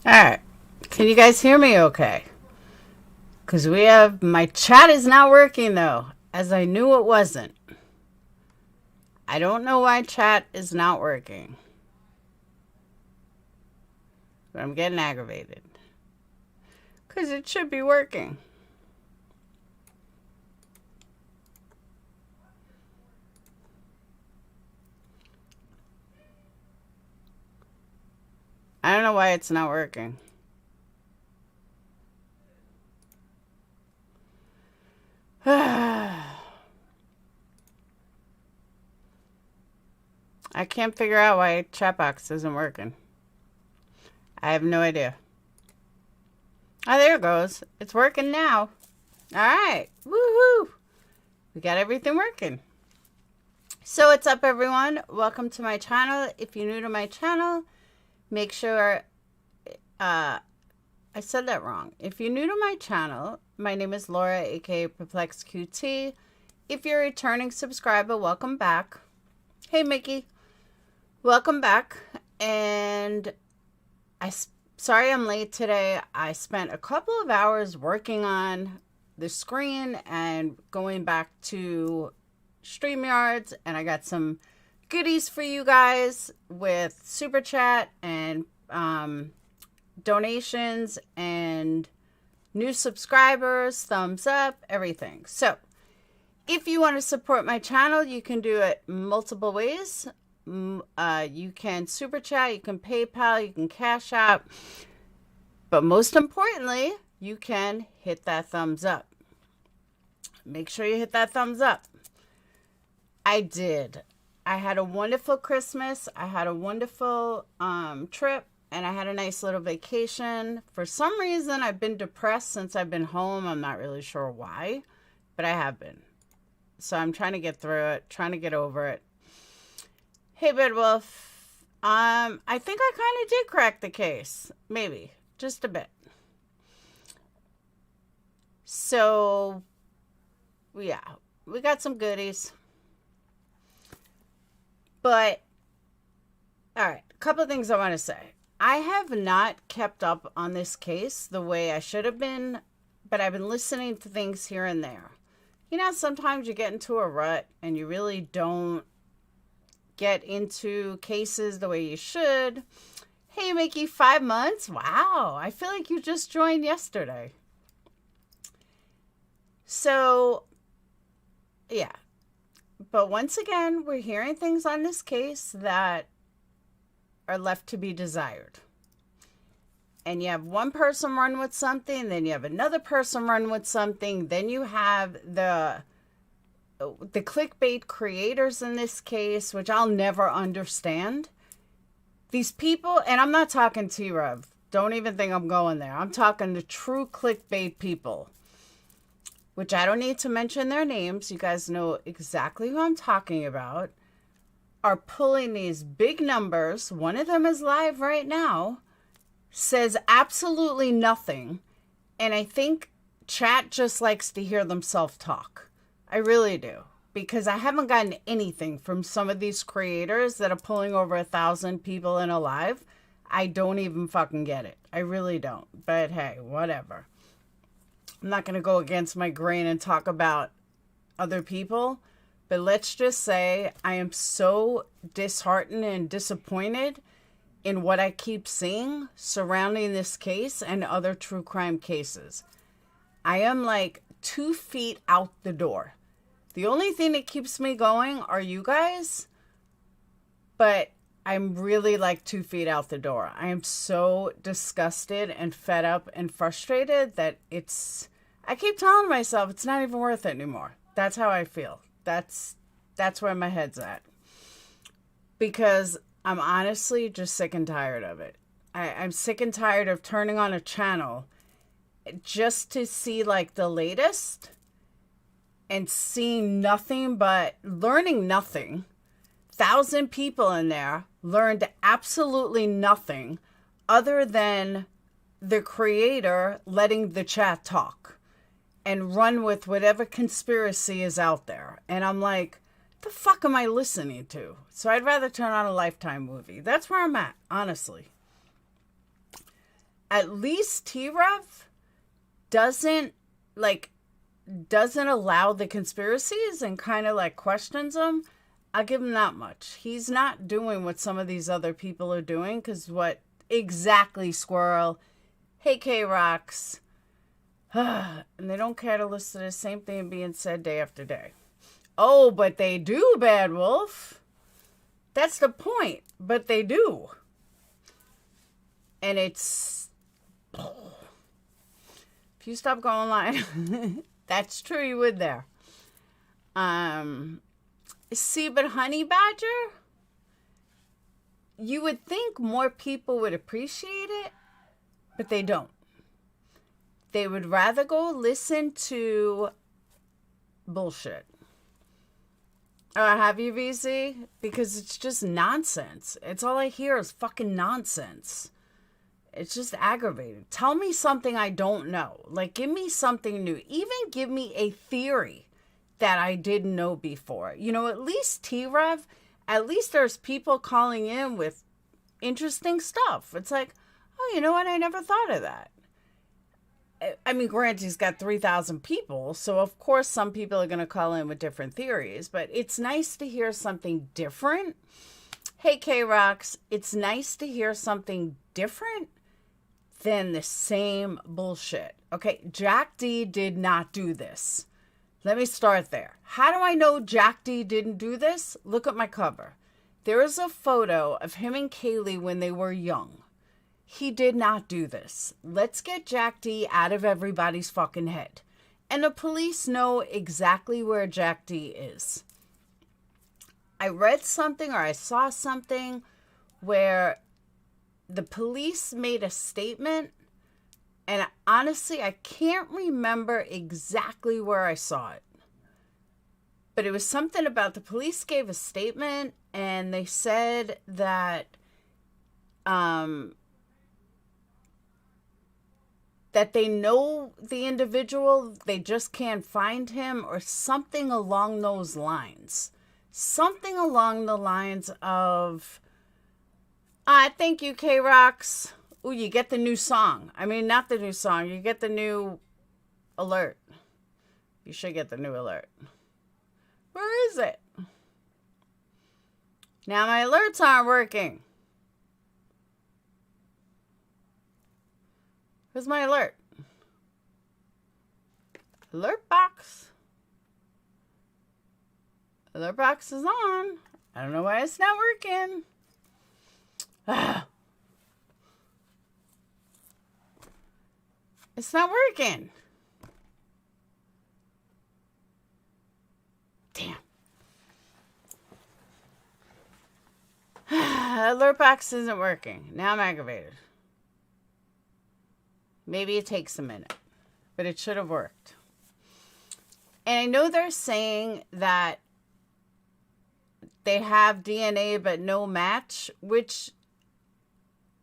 Alright. Can you guys hear me okay? Because my chat is not working though, as I knew it wasn't. I don't know why chat is not working. But I'm getting aggravated. Because it should be working. I don't know why it's not working. I can't figure out why Chatbox isn't working. I have no idea. Oh, there it goes. It's working now. All right. Woohoo! We got everything working. So what's up, everyone? Welcome to my channel. If you're new to my channel, make sure... I said that wrong. If you're new to my channel, my name is Laura, aka PURPLEXEDQT. If you're a returning subscriber, welcome back. Hey, Mickey. Welcome back. And sorry I'm late today. I spent a couple of hours working on the screen and going back to StreamYards, and I got some goodies for you guys with Super Chat and donations and new subscribers, thumbs up, everything. So if you want to support my channel, you can do it multiple ways. You can Super Chat, you can PayPal, you can Cash App, but most importantly, you can hit that thumbs up. Make sure you hit that thumbs up. I did. I had a wonderful Christmas. I had a wonderful trip. And I had a nice little vacation. For some reason, I've been depressed since I've been home. I'm not really sure why, but I have been. So I'm trying to get through it, trying to get over it. Hey, Bedwolf. I think I kind of did crack the case. Maybe. Just a bit. So, yeah. We got some goodies. But, all right. A couple of things I want to say. I have not kept up on this case the way I should have been, but I've been listening to things here and there. You know, sometimes you get into a rut and you really don't get into cases the way you should. Hey, Mickey, 5 months? Wow, I feel like you just joined yesterday. So, yeah. But once again, we're hearing things on this case that are left to be desired. And you have one person run with something, then you have another person run with something, then you have the clickbait creators in this case, which I'll never understand. These people, and I'm not talking T-Rev. Don't even think I'm going there. I'm talking the true clickbait people, which I don't need to mention their names. You guys know exactly who I'm talking about. Are pulling these big numbers. One of them is live right now, says absolutely nothing. And I think chat just likes to hear themselves talk. I really do. Because I haven't gotten anything from some of these creators that are pulling over 1,000 people in a live. I don't even fucking get it. I really don't. But hey, whatever. I'm not going to go against my grain and talk about other people. But let's just say I am so disheartened and disappointed in what I keep seeing surrounding this case and other true crime cases. I am like 2 feet out the door. The only thing that keeps me going are you guys, but I'm really like 2 feet out the door. I am so disgusted and fed up and frustrated that I keep telling myself it's not even worth it anymore. That's how I feel. That's where my head's at. Because I'm honestly just sick and tired of it. I'm sick and tired of turning on a channel just to see like the latest and seeing nothing but learning nothing. 1,000 people in there learned absolutely nothing other than the creator letting the chat talk and run with whatever conspiracy is out there. And I'm like, the fuck am I listening to? So I'd rather turn on a Lifetime movie. That's where I'm at, honestly. at least T-Rev doesn't allow the conspiracies and kind of like questions them. I'll give him that much. He's not doing what some of these other people are doing, because what exactly, Squirrel? Hey, K-Rocks. And they don't care to listen to the same thing being said day after day. Oh, but they do, Bad Wolf. That's the point. But they do. And it's... If you stop going online, that's true, you would there. See, but Honey Badger, you would think more people would appreciate it, but they don't. They would rather go listen to bullshit. Have you, VZ? Because it's just nonsense. It's all I hear is fucking nonsense. It's just aggravating. Tell me something I don't know. Like, give me something new. Even give me a theory that I didn't know before. You know, at least T-Rev, at least there's people calling in with interesting stuff. It's like, oh, you know what? I never thought of that. I mean, granted, he's got 3,000 people, so of course some people are going to call in with different theories, but it's nice to hear something different. Hey, K-Rocks, it's nice to hear something different than the same bullshit. Okay, Jack D did not do this. Let me start there. How do I know Jack D didn't do this? Look at my cover. There is a photo of him and Kaylee when they were young. He did not do this. Let's get Jack D out of everybody's fucking head. And the police know exactly where Jack D is. I read something or I saw something where the police made a statement, and honestly, I can't remember exactly where I saw it. But it was something about the police gave a statement, and they said that that they know the individual, they just can't find him, or something along those lines. Something along the lines of, thank you, K-Rocks. Ooh, you get the new song. I mean, not the new song. You get the new alert. You should get the new alert. Where is it? Now my alerts aren't working. Where's my alert? Alert box. Alert box is on. I don't know why it's not working. It's not working. Damn. Alert box isn't working. Now I'm aggravated. Maybe it takes a minute, but it should have worked. And I know they're saying that they have DNA but no match, which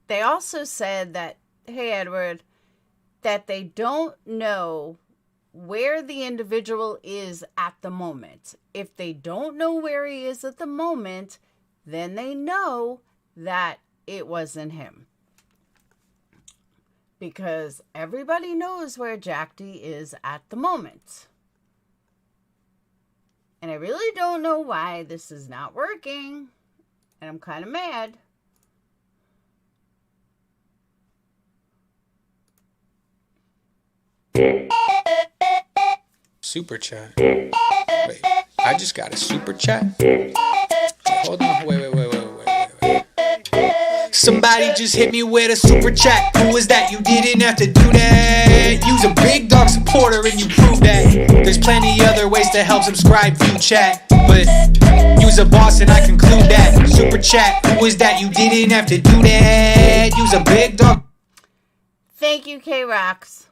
they also said that, hey, Edward, that they don't know where the individual is at the moment. If they don't know where he is at the moment, then they know that it wasn't him. Because everybody knows where Jack D is at the moment. And I really don't know why this is not working. And I'm kind of mad. Super chat. Wait, I just got a super chat? Wait, hold on. Wait. Somebody just hit me with a super chat. Who was that? You didn't have to do that. Use a big dog supporter and you prove that. There's plenty other ways to help subscribe, view, chat. But use a boss and I conclude that. Super chat. Who was that? You didn't have to do that. Use a big dog. Thank you, K-Rocks.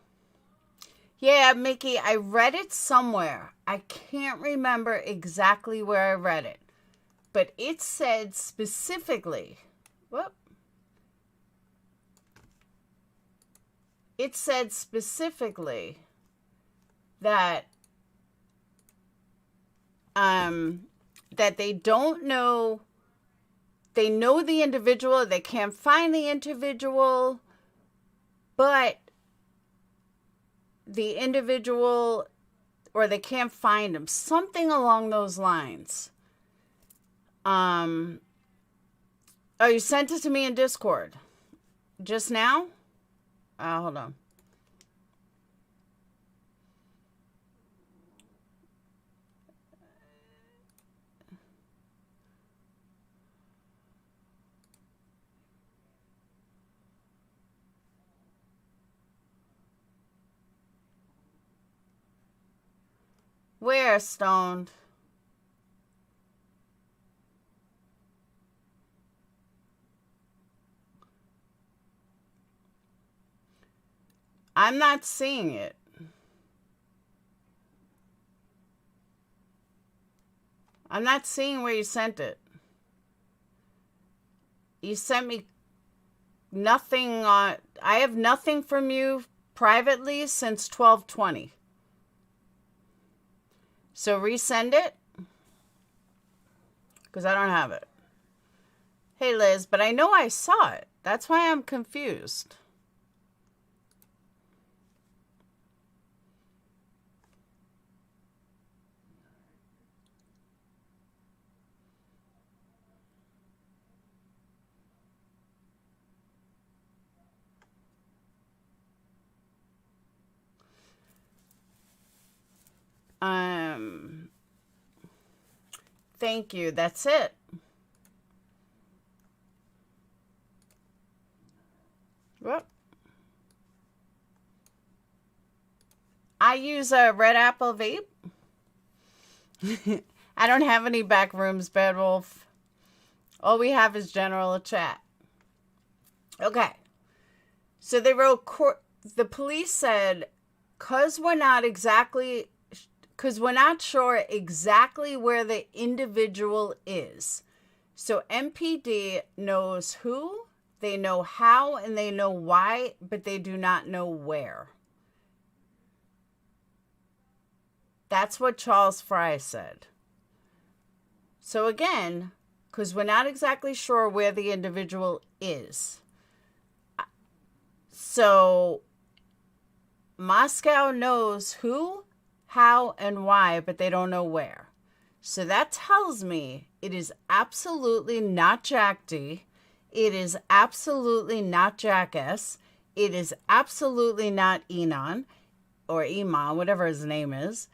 Yeah, Mickey, I read it somewhere. I can't remember exactly where I read it. But it said specifically... Whoop. It said specifically that that they don't know, they know the individual, they can't find the individual, but the individual, or they can't find him, something along those lines. Oh, you sent it to me in Discord just now? Hold on. Where, Stoned? I'm not seeing it. I'm not seeing where you sent it. You sent me nothing on... I have nothing from you privately since 12/20. So resend it. Because I don't have it. Hey, Liz, but I know I saw it. That's why I'm confused. Thank you. That's it. Whoop. I use a Red Apple vape. I don't have any back rooms, Bedwolf. All we have is general chat. Okay. So they wrote, the police said, because we're not sure exactly where the individual is. So MPD knows who, they know how, and they know why, but they do not know where. That's what Charles Fry said. So again, because we're not exactly sure where the individual is. So Moscow knows who, how, and why, but they don't know where. So that tells me it is absolutely not Jack D. It is absolutely not Jack S. It is absolutely not Enon or Iman, whatever his name is.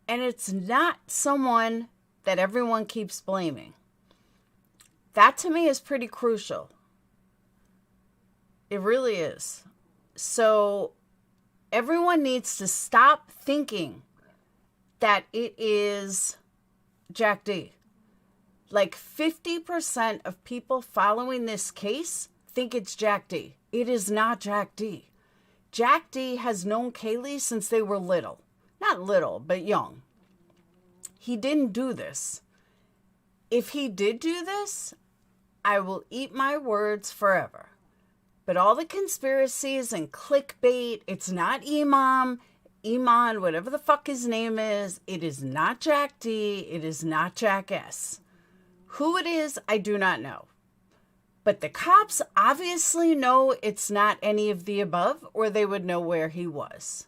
And it's not someone that everyone keeps blaming. That to me is pretty crucial. It really is. So everyone needs to stop thinking that it is Jack D. Like 50% of people following this case think it's Jack D. It is not Jack D. Jack D has known Kaylee since they were little. Not little, but young. He didn't do this. If he did do this, I will eat my words forever. But all the conspiracies and clickbait, it's not Iman, whatever the fuck his name is. It is not Jack D. It is not Jack S. Who it is, I do not know. But the cops obviously know it's not any of the above, or they would know where he was.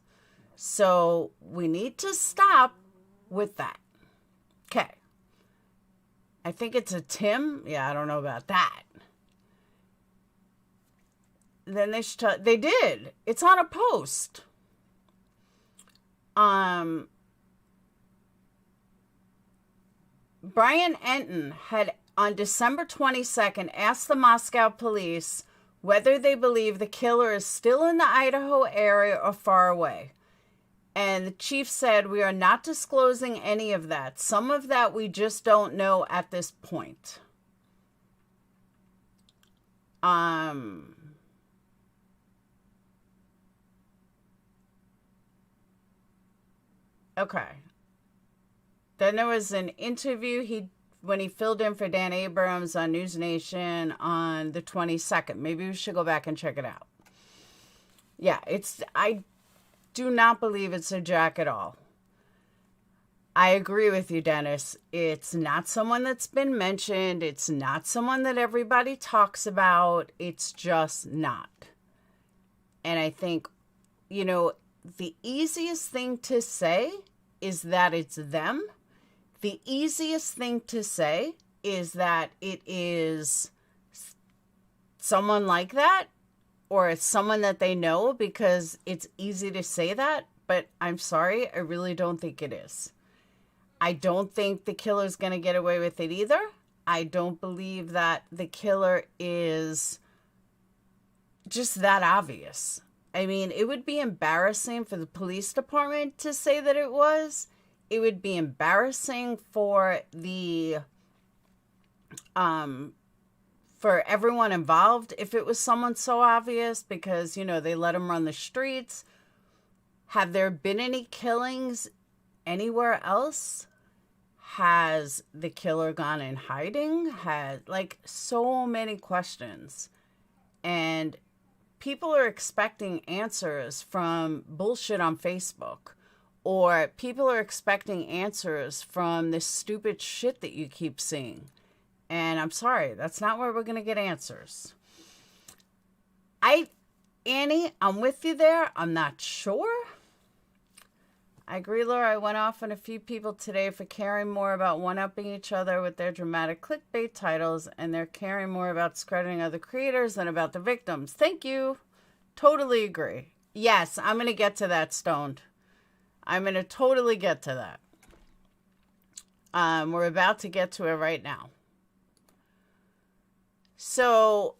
So we need to stop with that. Okay. I think it's a Tim. Yeah, I don't know about that. Then they did. It's on a post. Brian Enton had on December 22nd asked the Moscow police whether they believe the killer is still in the Idaho area or far away. And the chief said, "We are not disclosing any of that. Some of that we just don't know at this point." Okay. Then there was an interview when he filled in for Dan Abrams on News Nation on the 22nd. Maybe we should go back and check it out. Yeah, I do not believe it's a Jack at all. I agree with you, Dennis. It's not someone that's been mentioned. It's not someone that everybody talks about. It's just not. And I think, the easiest thing to say is that it's them. The easiest thing to say is that it is someone like that, or it's someone that they know, because it's easy to say that. But I'm sorry, I really don't think it is. I don't think the killer's going to get away with it either. I don't believe that the killer is just that obvious. I mean, it would be embarrassing for the police department to say that it was. It would be embarrassing for for everyone involved if it was someone so obvious, because, they let him run the streets. Have there been any killings anywhere else? Has the killer gone in hiding? So many questions. And people are expecting answers from bullshit on Facebook, or people are expecting answers from this stupid shit that you keep seeing. And I'm sorry, that's not where we're going to get answers. Annie, I'm with you there. I'm not sure. I agree, Laura. I went off on a few people today for caring more about one-upping each other with their dramatic clickbait titles, and they're caring more about discrediting other creators than about the victims. Thank you. Totally agree. Yes, I'm going to get to that, Stoned. I'm going to totally get to that. We're about to get to it right now. So,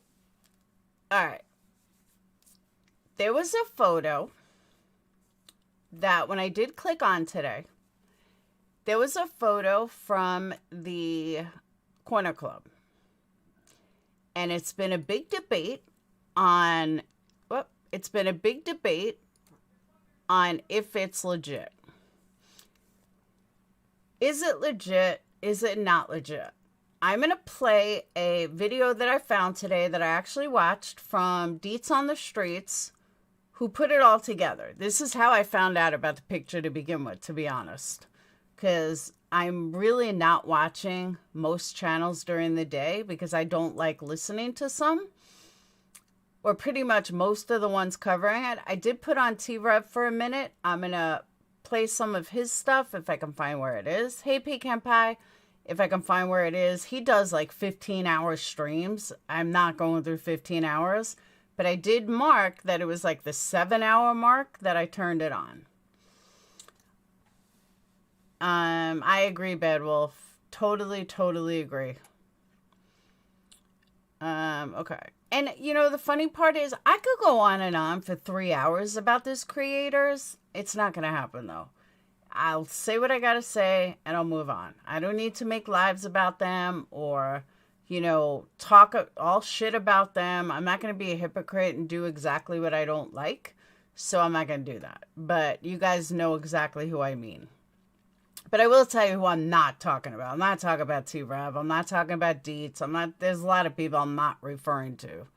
all right. There was a photo that when I did click on today, there was a photo from the Corner Club. And it's been a big debate on if it's legit. Is it legit? Is it not legit? I'm going to play a video that I found today that I actually watched from Deets on the Streets, who put it all together. This is how I found out about the picture to begin with, to be honest. Because I'm really not watching most channels during the day because I don't like listening to some. Or pretty much most of the ones covering it. I did put on T-Rev for a minute. I'm going to play some of his stuff if I can find where it is. Hey, Pecan Pie. If I can find where it is. He does like 15-hour streams. I'm not going through 15 hours. But I did mark that it was like the 7-hour mark that I turned it on. I agree, Bad Wolf. Totally, totally agree. Okay. And, the funny part is I could go on and on for 3 hours about this creators. It's not going to happen, though. I'll say what I got to say, and I'll move on. I don't need to make lives about them or, talk all shit about them. I'm not going to be a hypocrite and do exactly what I don't like, so I'm not going to do that. But you guys know exactly who I mean. But I will tell you who I'm not talking about. I'm not talking about T-Rev. I'm not talking about Deets. There's a lot of people I'm not referring to.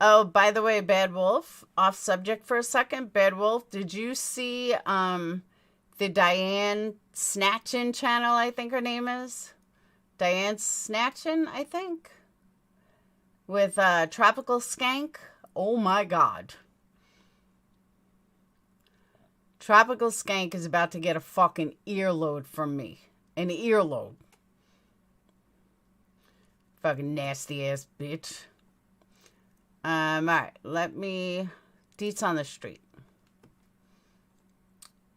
Oh, by the way, Bad Wolf, off subject for a second. Bad Wolf, did you see the Diane Snatchin channel, I think her name is? Diane Snatchin, I think? With Tropical Skank? Oh my God. Tropical Skank is about to get a fucking earload from me. An earload. Fucking nasty ass bitch. Alright, Deets on the Street.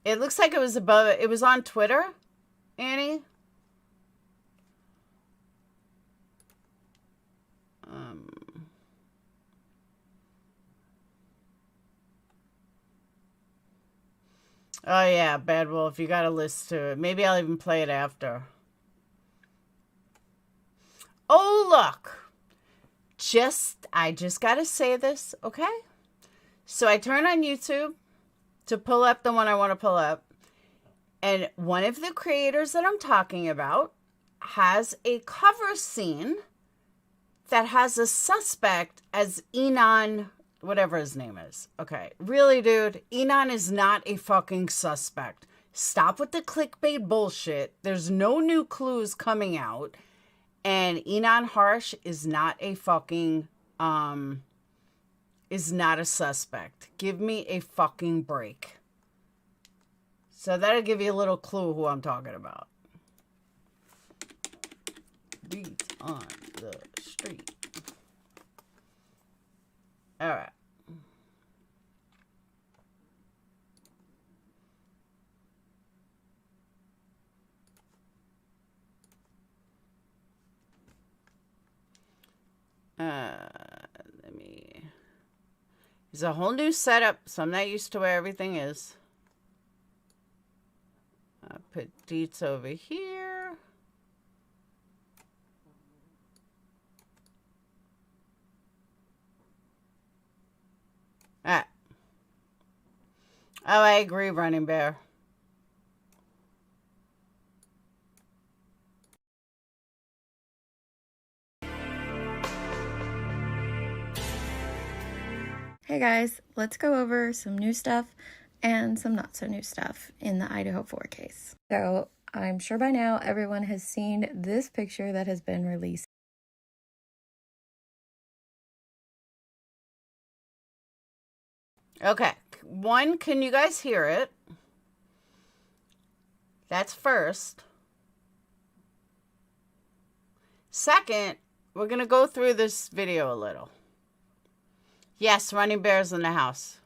It looks like it was it was on Twitter, Annie. Oh yeah, Bad Wolf, you gotta listen to it. Maybe I'll even play it after. Oh, look. I just gotta say this, okay? So I turn on YouTube to pull up the one I want to pull up. And one of the creators that I'm talking about has a cover scene that has a suspect as Enon, whatever his name is. Okay, really, dude? Enon is not a fucking suspect. Stop with the clickbait bullshit. There's no new clues coming out. And Enon Harsh is not a fucking, is not a suspect. Give me a fucking break. So that'll give you a little clue who I'm talking about. Beats on the street. All right. Let me. It's a whole new setup, so I'm not used to where everything is. I'll put deets over here. Ah. Oh, I agree, Running Bear. Hey guys, let's go over some new stuff and some not so new stuff in the Idaho 4 case. So I'm sure by now everyone has seen this picture that has been released. Okay. One, can you guys hear it? That's first. Second, we're going to go through this video a little. Yes, Running Bear's in the house.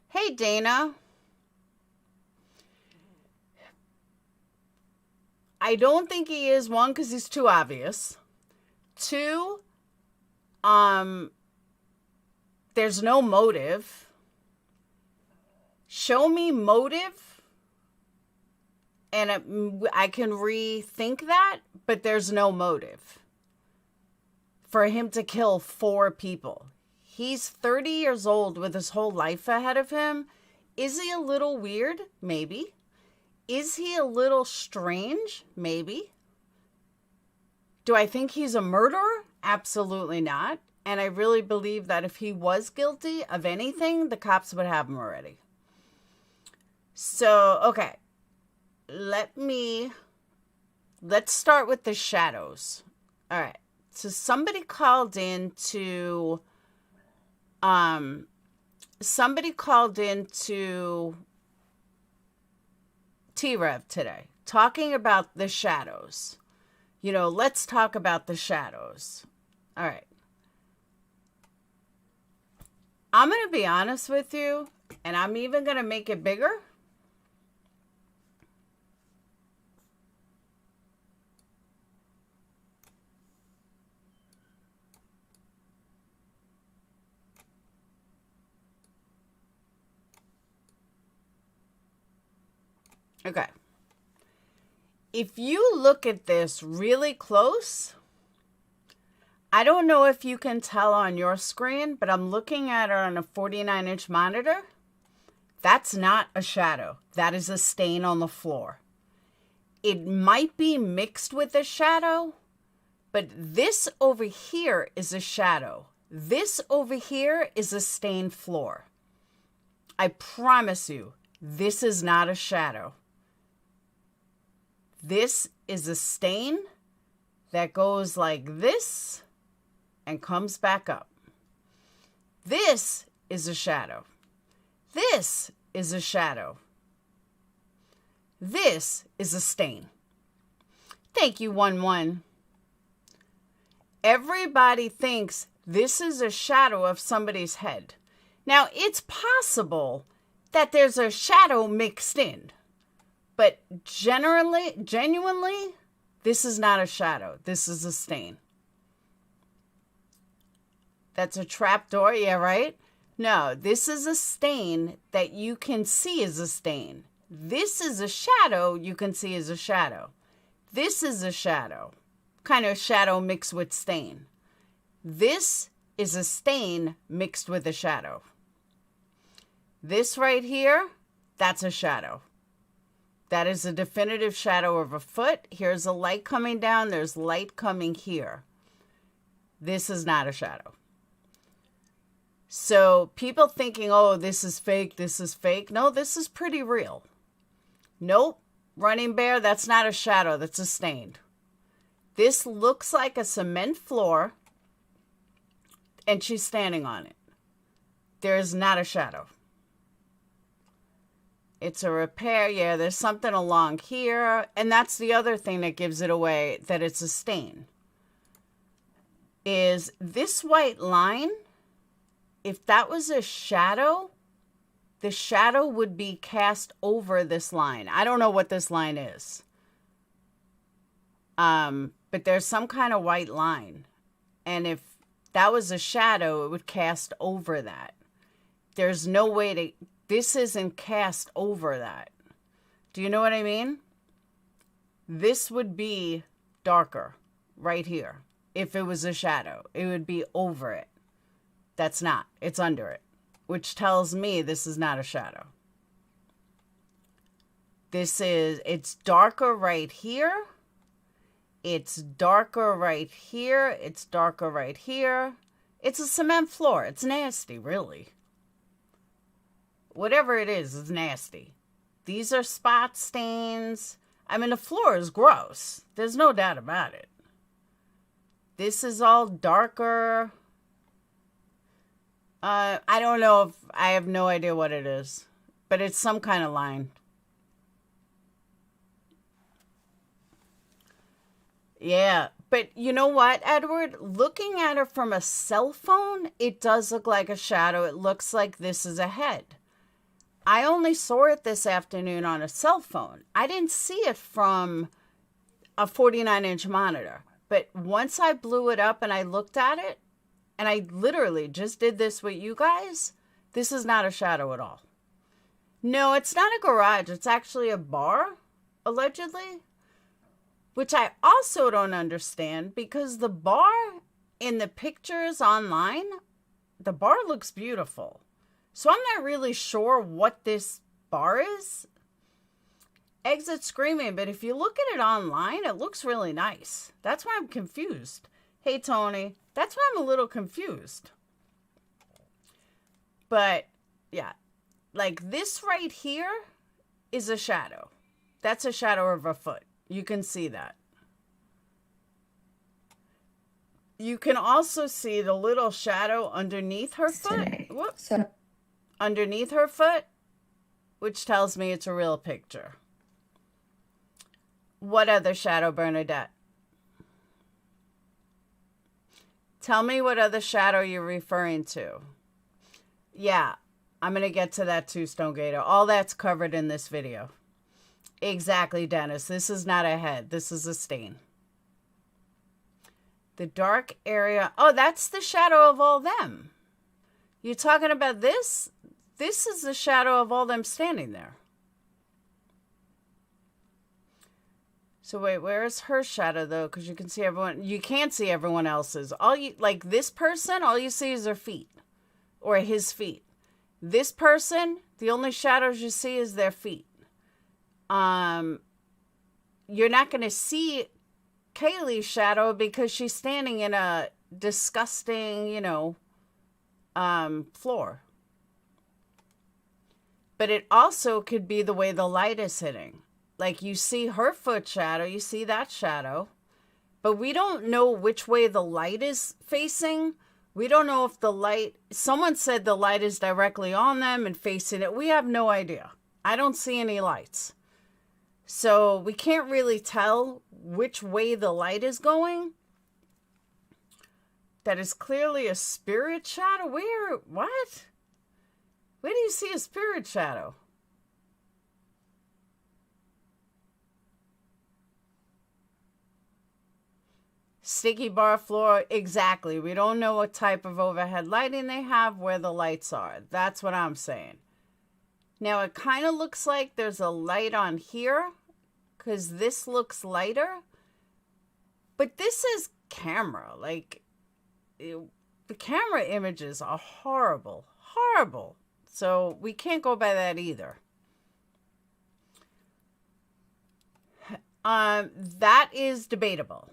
Hey, Dana. I don't think he is. One, because he's too obvious. Two, there's no motive. Show me motive, and I can rethink that, but there's no motive for him to kill 4 people. He's 30 years old with his whole life ahead of him. Is he a little weird? Maybe. Is he a little strange? Maybe. Do I think he's a murderer? Absolutely not. And I really believe that if he was guilty of anything, the cops would have him already. So, okay. Let's start with the shadows. All right. So somebody called in to T-Rev today, talking about the shadows. You know, let's talk about the shadows. All right. I'm going to be honest with you, and I'm even going to make it bigger. Okay. If you look at this really close, I don't know if you can tell on your screen, but I'm looking at it on a 49-inch monitor. That's not a shadow. That is a stain on the floor. It might be mixed with a shadow, but this over here is a shadow. This over here is a stained floor. I promise you, this is not a shadow. This is a stain that goes like this and comes back up. This is a shadow. This is a shadow. This is a stain. Thank you, 1-1. Everybody thinks this is a shadow of somebody's head. Now, it's possible that there's a shadow mixed in. But genuinely, this is not a shadow. This is a stain. That's a trap door, yeah, right? No, this is a stain that you can see as a stain. This is a shadow you can see as a shadow. This is a shadow. Kind of shadow mixed with stain. This is a stain mixed with a shadow. This right here, that's a shadow. That is a definitive shadow of a foot. Here's a light coming down. There's light coming here. This is not a shadow. So people thinking, oh, this is fake, this is fake. No, this is pretty real. Nope. Running Bear, that's not a shadow, that's a stain. This looks like a cement floor, and she's standing on it. There's not a shadow. It's a repair. Yeah, there's something along here. And that's the other thing that gives it away, that it's a stain. Is this white line, if that was a shadow, the shadow would be cast over this line. I don't know what this line is. But there's some kind of white line. And if that was a shadow, it would cast over that. There's no way to... This isn't cast over that. Do you know what I mean? This would be darker right here. If it was a shadow, it would be over it. That's not. It's under it, which tells me this is not a shadow. It's darker right here. It's darker right here. It's darker right here. It's a cement floor. It's nasty, really. Whatever it is nasty. These are spot stains. I mean, the floor is gross. There's no doubt about it. This is all darker. I don't know if... I have no idea what it is. But it's some kind of line. Yeah. But you know what, Edward? Looking at it from a cell phone, it does look like a shadow. It looks like this is a head. I only saw it this afternoon on a cell phone. I didn't see it from a 49-inch monitor. But once I blew it up and I looked at it, and I literally just did this with you guys, this is not a shadow at all. No, it's not a garage. It's actually a bar, allegedly. Which I also don't understand, because the bar in the pictures online, the bar looks beautiful. So I'm not really sure what this bar is. Exit screaming, but if you look at it online, it looks really nice. That's why I'm confused. Hey, Tony. That's why I'm a little confused. But, yeah. Like, this right here is a shadow. That's a shadow of a foot. You can see that. You can also see the little shadow underneath her foot. Whoops. Underneath her foot, which tells me it's a real picture. What other shadow, Bernadette? Tell me what other shadow you're referring to. Yeah, I'm going to get to that too, Stone Gator. All that's covered in this video. Exactly, Dennis. This is not a head. This is a stain. The dark area. Oh, that's the shadow of all them. You're talking about this? This is the shadow of all them standing there. So wait, where is her shadow though? Because you can see everyone. You can't see everyone else's. All you, like this person, all you see is their feet. Or his feet. This person, the only shadows you see is their feet. You're not going to see Kaylee's shadow because she's standing in a disgusting, floor. But it also could be the way the light is hitting. Like you see her foot shadow, you see that shadow, but we don't know which way the light is facing. We don't know if the light, someone said the light is directly on them and facing it. We have no idea. I don't see any lights. So we can't really tell which way the light is going. That is clearly a spirit shadow. Where? What? Where do you see a spirit shadow? Sticky bar floor. Exactly. We don't know what type of overhead lighting they have, where the lights are. That's what I'm saying. Now, it kind of looks like there's a light on here because this looks lighter. But this is camera. Like, the camera images are horrible. Horrible. So we can't go by that either. That is debatable.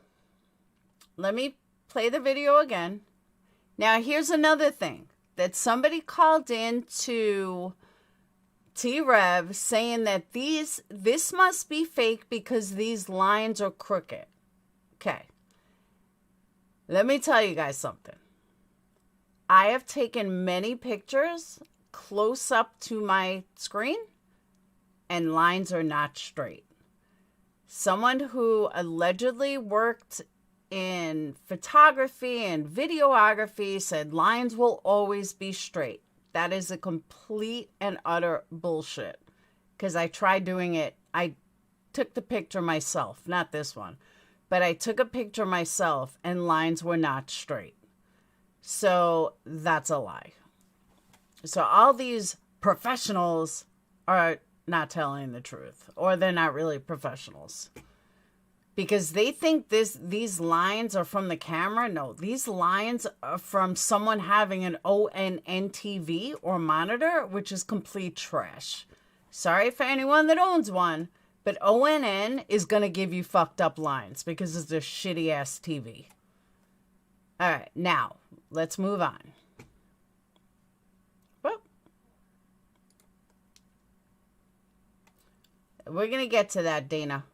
Let me play the video again. Now, here's another thing. that somebody called in to T-Rev saying that this must be fake because these lines are crooked. Okay. Let me tell you guys something. I have taken many pictures close up to my screen, and lines are not straight. Someone who allegedly worked in photography and videography said lines will always be straight. That is a complete and utter bullshit. Because I tried doing it. I took the picture myself, not this one. But I took a picture myself and lines were not straight. So that's a lie. So all these professionals are not telling the truth, or they're not really professionals. Because they think these lines are from the camera. No, these lines are from someone having an ONN TV or monitor, which is complete trash. Sorry for anyone that owns one, but ONN is going to give you fucked up lines because it's a shitty ass TV. All right, now let's move on. Well, we're going to get to that, Dana.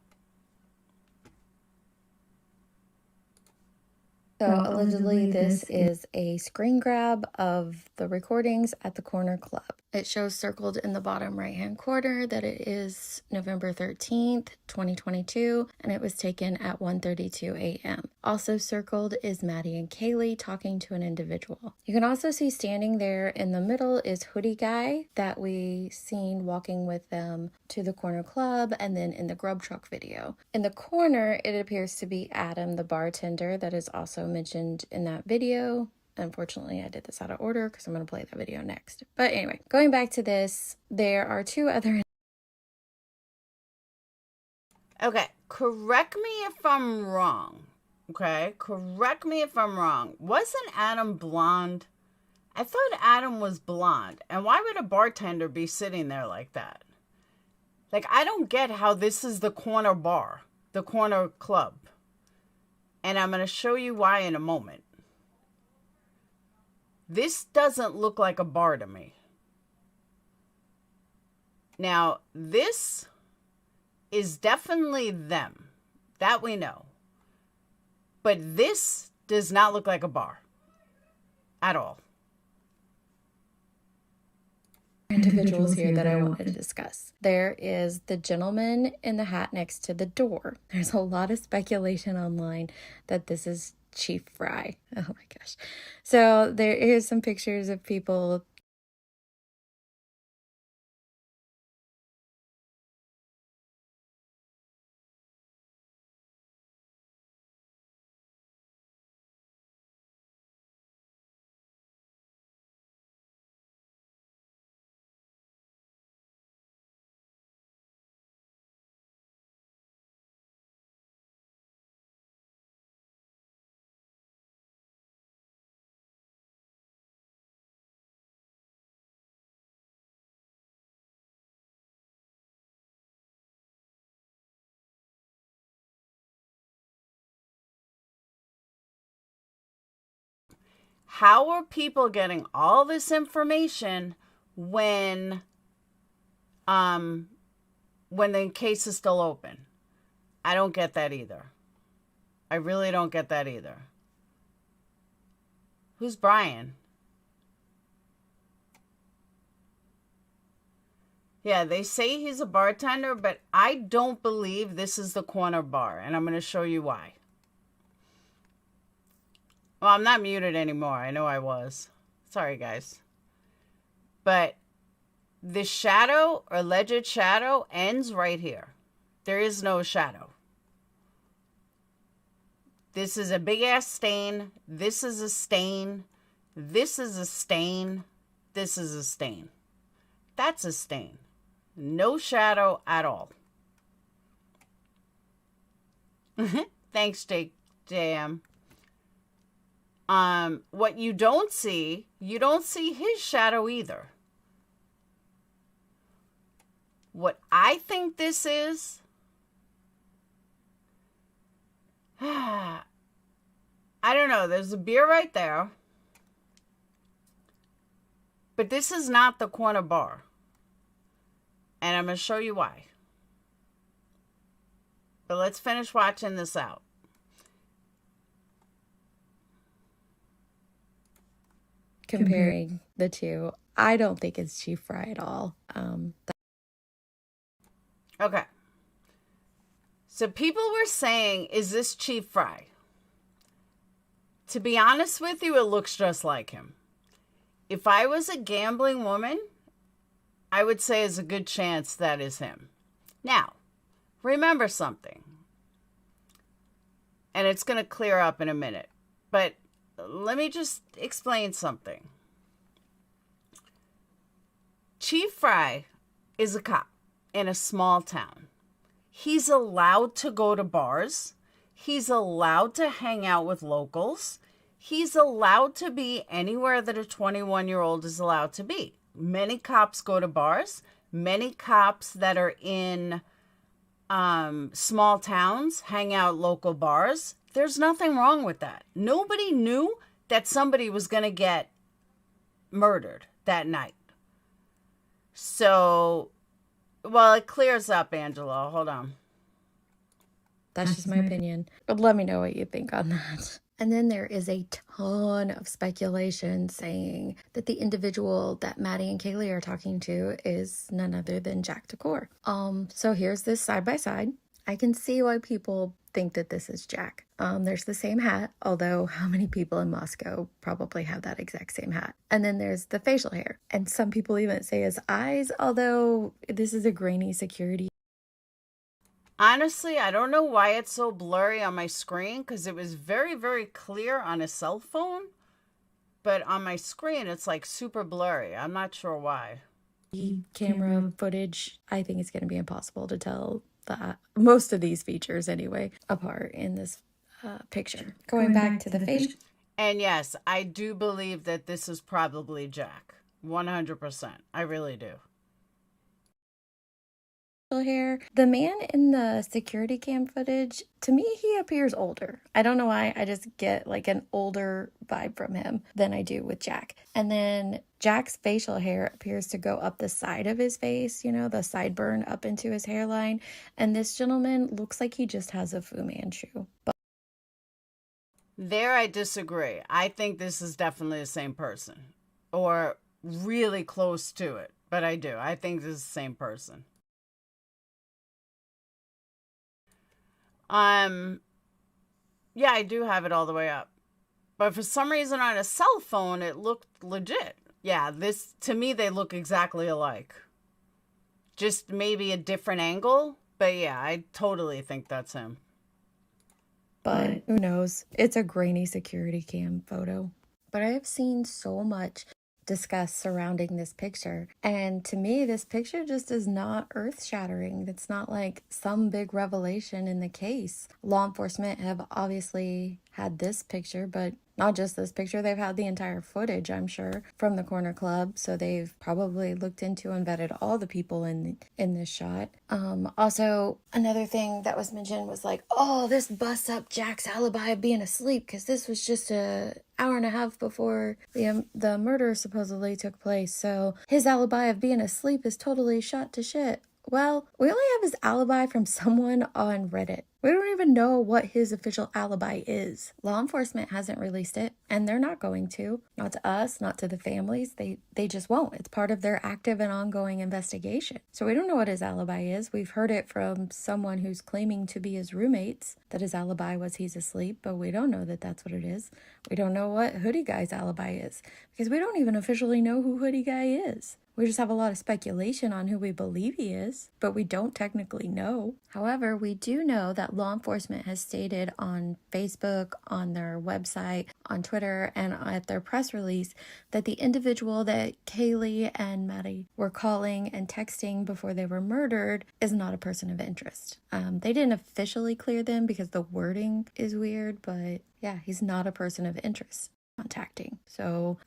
So allegedly this is a screen grab of the recordings at the Corner Club. It shows circled in the bottom right hand corner that it is November 13th, 2022, and it was taken at 1:32 a.m. Also circled is Maddie and Kaylee talking to an individual. You can also see standing there in the middle is Hoodie Guy that we seen walking with them to the Corner Club and then in the Grub Truck video. In the corner, it appears to be Adam, the bartender, that is also mentioned in that video. Unfortunately, I did this out of order because I'm going to play that video next. But anyway, going back to this, there are two other... Okay, correct me if I'm wrong. Okay, correct me if I'm wrong. Wasn't Adam blonde? I thought Adam was blonde. And why would a bartender be sitting there like that? Like, I don't get how this is the corner bar, the corner club. And I'm going to show you why in a moment. This doesn't look like a bar to me. Now, this is definitely them. That we know. But this does not look like a bar. At all. Individuals here that I wanted to discuss. There is the gentleman in the hat next to the door. There's a lot of speculation online that this is Chief Fry. Oh my gosh. So there is some pictures of people. How are people getting all this information when the case is still open? I don't get that either. I really don't get that either. Who's Brian? Yeah, they say he's a bartender, but I don't believe this is the corner bar, and I'm going to show you why. Well, I'm not muted anymore. I know I was. Sorry, guys. But the shadow, or alleged shadow, ends right here. There is no shadow. This is a big-ass stain. This is a stain. This is a stain. This is a stain. That's a stain. No shadow at all. Thanks, JM. What you don't see his shadow either. What I think this is, I don't know, there's a beer right there. But this is not the corner bar. And I'm going to show you why. But let's finish watching this out. Comparing the two, I don't think it's Chief Fry at all. Okay. So people were saying, is this Chief Fry? To be honest with you, it looks just like him. If I was a gambling woman, I would say there's a good chance that is him. Now, remember something. And it's going to clear up in a minute. But let me just explain something. Chief Fry is a cop in a small town. He's allowed to go to bars. He's allowed to hang out with locals. He's allowed to be anywhere that a 21-year-old is allowed to be. Many cops go to bars. Many cops that are in small towns hang out local bars. There's nothing wrong with that. Nobody knew that somebody was going to get murdered that night. So, well, it clears up, Angela. Hold on. That's just my opinion. But let me know what you think on that. And then there is a ton of speculation saying that the individual that Maddie and Kaylee are talking to is none other than Jack Decor. So here's this side by side. I can see why people think that this is Jack. There's the same hat, although how many people in Moscow probably have that exact same hat? And then there's the facial hair. And some people even say his eyes, although this is a grainy security. Honestly, I don't know why it's so blurry on my screen, because it was very, very clear on a cell phone. But on my screen, it's like super blurry. I'm not sure why. Camera footage, I think it's going to be impossible to tell most of these features anyway apart in this picture. Going back to the face. And yes, I do believe that this is probably Jack. 100%. I really do. Hair. The man in the security cam footage, to me, he appears older. I don't know why. I just get like an older vibe from him than I do with Jack. And then Jack's facial hair appears to go up the side of his face, you know, the sideburn up into his hairline. And this gentleman looks like he just has a Fu Manchu. There I disagree. I think this is definitely the same person, or really close to it. But I do. I think this is the same person. Yeah, I do have it all the way up. But for some reason on a cell phone, it looked legit. Yeah, this, to me, they look exactly alike. Just maybe a different angle. But yeah, I totally think that's him. But who knows? It's a grainy security cam photo. But I have seen so much discussed surrounding this picture. And to me, this picture just is not earth-shattering. It's not like some big revelation in the case. Law enforcement have obviously had this picture, but not just this picture. They've had the entire footage, I'm sure, from the corner club. So they've probably looked into and vetted all the people in this shot. Also, another thing that was mentioned was like, oh, this busts up Jack's alibi of being asleep because this was just a hour and a half before the murder supposedly took place. So his alibi of being asleep is totally shot to shit. Well, we only have his alibi from someone on Reddit. We don't even know what his official alibi is. Law enforcement hasn't released it, and they're not going to. Not to us, not to the families. They just won't. It's part of their active and ongoing investigation. So we don't know what his alibi is. We've heard it from someone who's claiming to be his roommates, that his alibi was he's asleep, but we don't know that that's what it is. We don't know what Hoodie Guy's alibi is, because we don't even officially know who Hoodie Guy is. We just have a lot of speculation on who we believe he is, but we don't technically know. However, we do know that law enforcement has stated on Facebook, on their website, on Twitter, and at their press release that the individual that Kaylee and Maddie were calling and texting before they were murdered is not a person of interest. They didn't officially clear them because the wording is weird, but yeah, he's not a person of interest contacting. So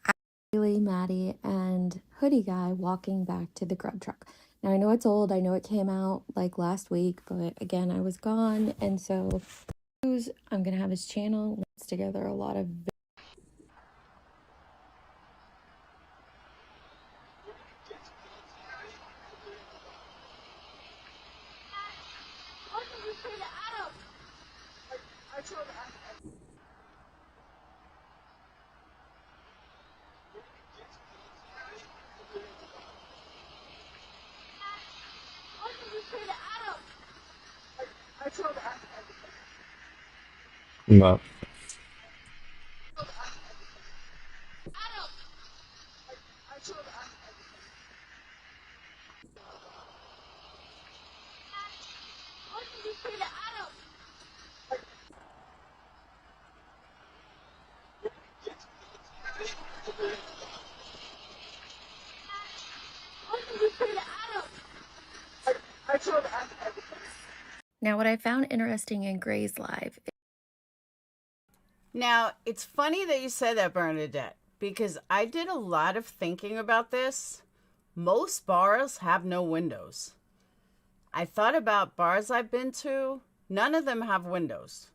Kaylee, Maddie, and Hoodie Guy walking back to the grub truck. Now, I know it's old. I know it came out like last week, but again, I was gone. And so I'm going to have his channel. Let's together a lot of No. Now, what I found interesting in Gray's live. Now, it's funny that you said that, Bernadette, because I did a lot of thinking about this. Most bars have no windows. I thought about bars I've been to. None of them have windows.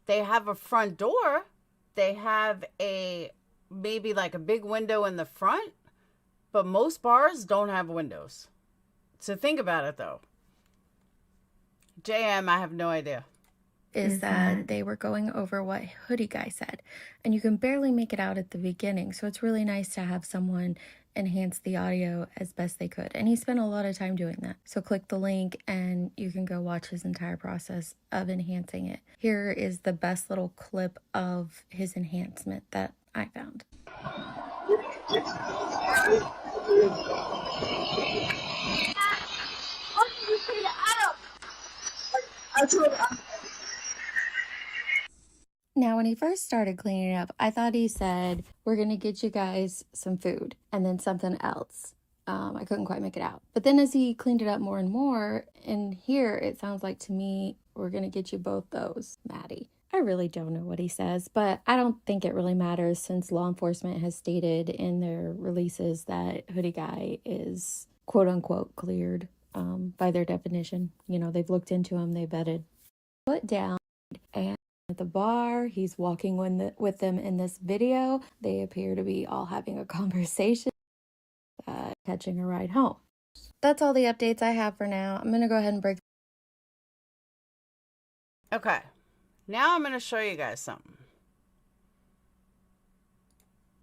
They have a front door. They have maybe like a big window in the front, but most bars don't have windows. So think about it, though. JM, I have no idea. Is that they were going over what Hoodie Guy said, and you can barely make it out at the beginning, so it's really nice to have someone enhance the audio as best they could, and he spent a lot of time doing that. So click the link and you can go watch his entire process of enhancing it. Here is the best little clip of his enhancement that I found. Now, when he first started cleaning up, I thought he said, we're going to get you guys some food and then something else. I couldn't quite make it out. But then as he cleaned it up more and more, and here it sounds like to me, we're going to get you both those, Maddie. I really don't know what he says, but I don't think it really matters since law enforcement has stated in their releases that Hoodie Guy is quote unquote cleared by their definition. You know, they've looked into him, they vetted. Put down and at the bar, he's walking with them in this video. They appear to be all having a conversation, catching a ride home. That's all the updates I have for now. I'm going to go ahead and break. Okay, now I'm going to show you guys something.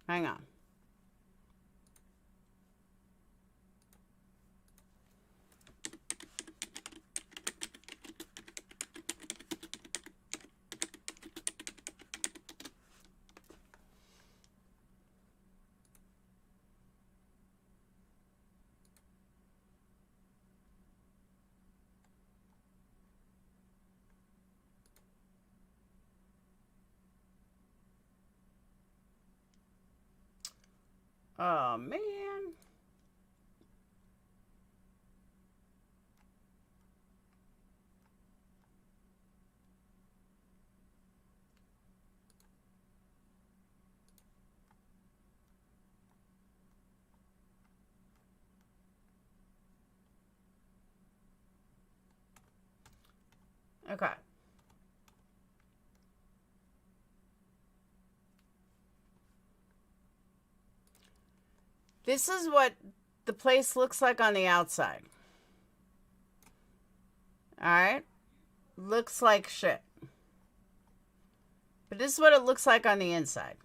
Hang on. Oh, man. Okay. This is what the place looks like on the outside. Alright? Looks like shit. But this is what it looks like on the inside.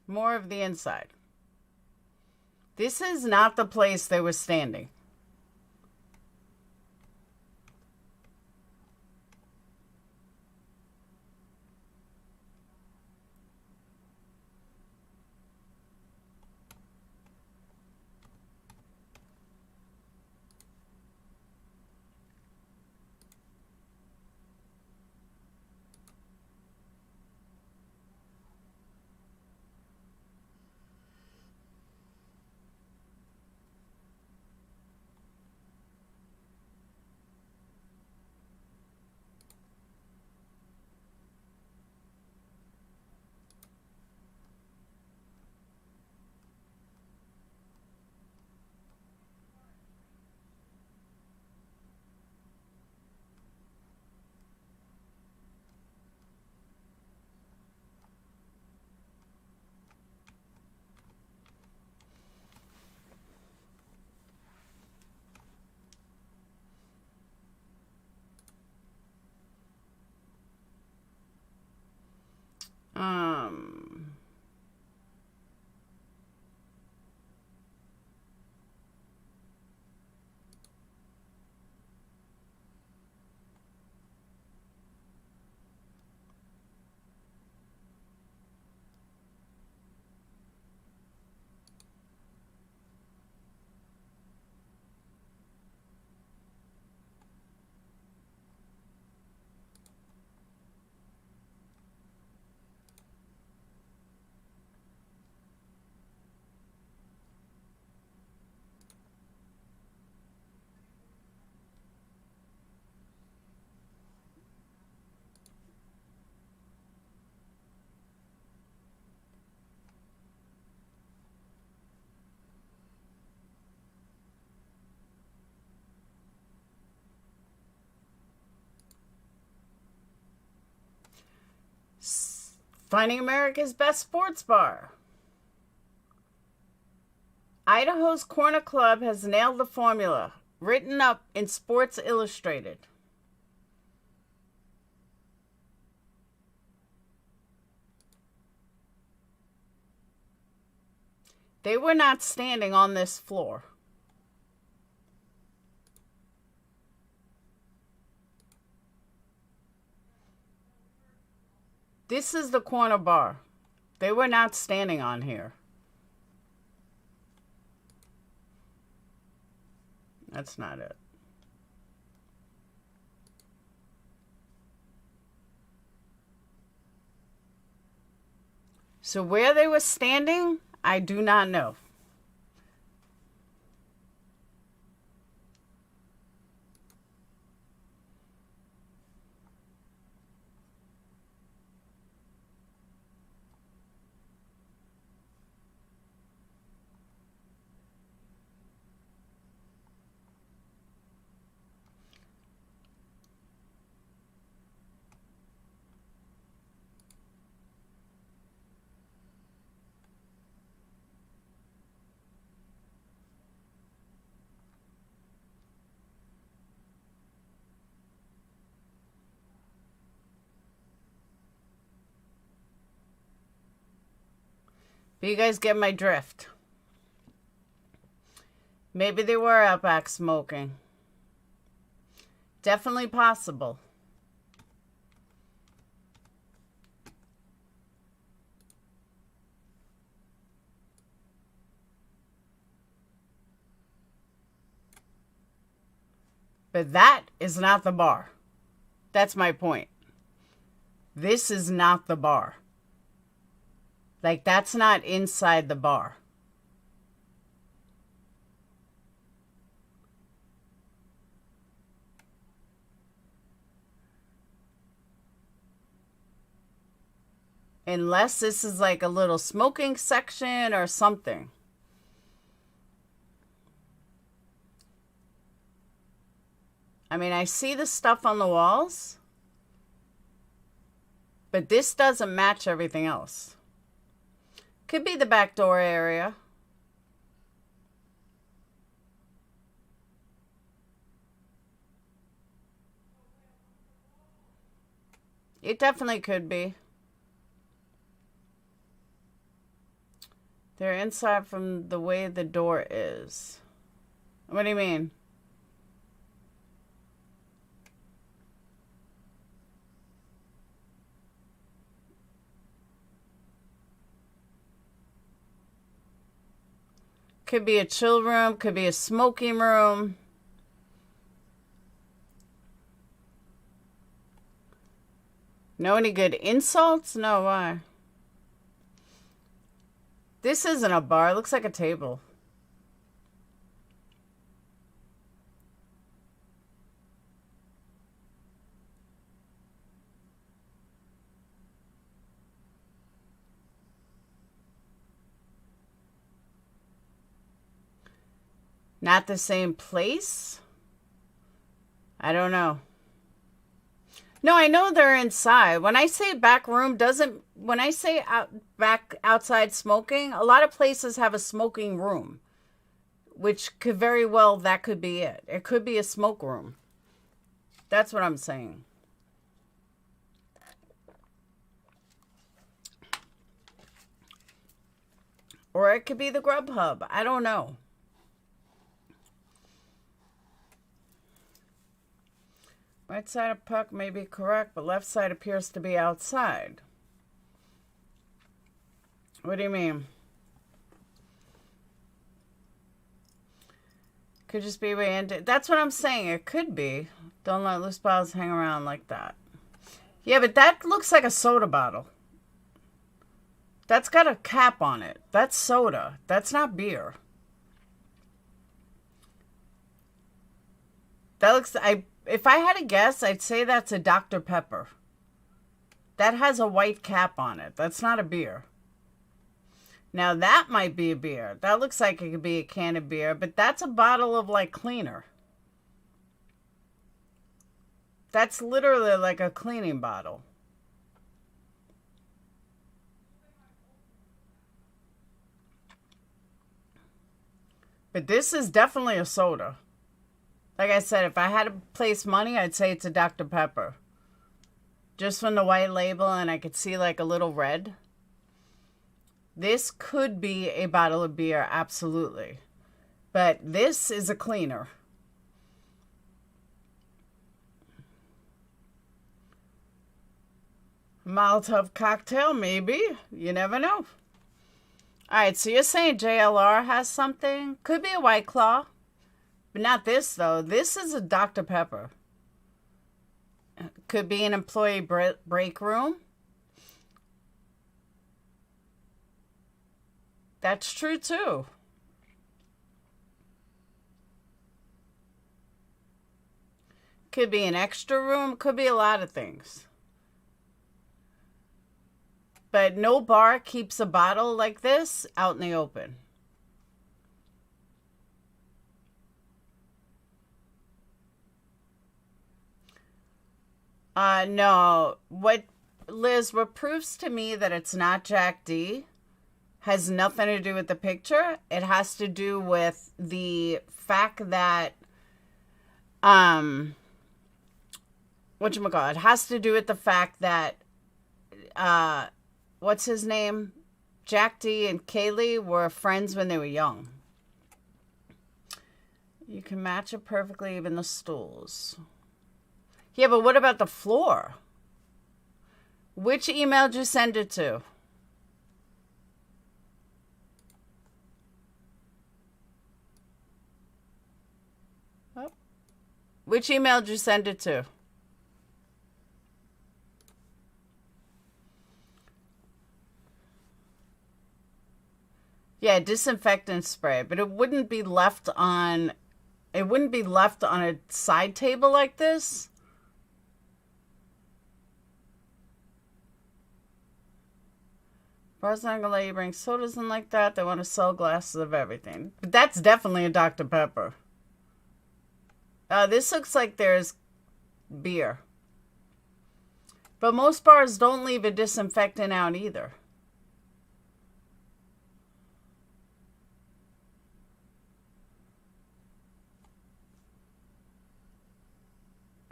More of the inside. This is not the place they were standing. Finding America's Best Sports Bar. Idaho's Corner Club has nailed the formula, written up in Sports Illustrated. They were not standing on this floor. This is the corner bar. They were not standing on here. That's not it. So where they were standing, I do not know. But you guys get my drift. Maybe they were out back smoking. Definitely possible. But that is not the bar. That's my point. This is not the bar. Like, that's not inside the bar. Unless this is like a little smoking section or something. I mean, I see the stuff on the walls, but this doesn't match everything else. Could be the back door area. It definitely could be. They're inside from the way the door is. What do you mean? Could be a chill room, could be a smoking room. Know any good insults? No, why? This isn't a bar, it looks like a table. Not the same place? I don't know. No, I know they're inside. When I say back room, when I say outside smoking, a lot of places have a smoking room, which could very well, that could be it. It could be a smoke room. That's what I'm saying. Or it could be the grub hub. I don't know. Right side of puck may be correct, but left side appears to be outside. What do you mean? Could just be way into. That's what I'm saying. It could be. Don't let loose bottles hang around like that. Yeah, but that looks like a soda bottle. That's got a cap on it. That's soda. That's not beer. That looks. If I had to guess, I'd say that's a Dr. Pepper. That has a white cap on it. That's not a beer. Now, that might be a beer. That looks like it could be a can of beer, but that's a bottle of, like, cleaner. That's literally like a cleaning bottle. But this is definitely a soda. Like I said, if I had to place money, I'd say it's a Dr. Pepper. Just from the white label, and I could see like a little red. This could be a bottle of beer, absolutely. But this is a cleaner. Molotov cocktail, maybe. You never know. Alright, so you're saying JLR has something? Could be a White Claw. But not this, though. This is a Dr. Pepper. Could be an employee break room. That's true, too. Could be an extra room. Could be a lot of things. But no bar keeps a bottle like this out in the open. No. What proves to me that it's not Jack D has nothing to do with the picture. It has to do with the fact that, whatchamacallit, it has to do with the fact that, what's his name? Jack D and Kaylee were friends when they were young. You can match it perfectly, even the stools. Yeah, but what about the floor? Which email did you send it to? Oh. Which email did you send it to? Yeah, disinfectant spray, but it wouldn't be left on a side table like this. Bars not gonna let you bring sodas in like that. They want to sell glasses of everything. But that's definitely a Dr. Pepper. This looks like there's beer. But most bars don't leave a disinfectant out either.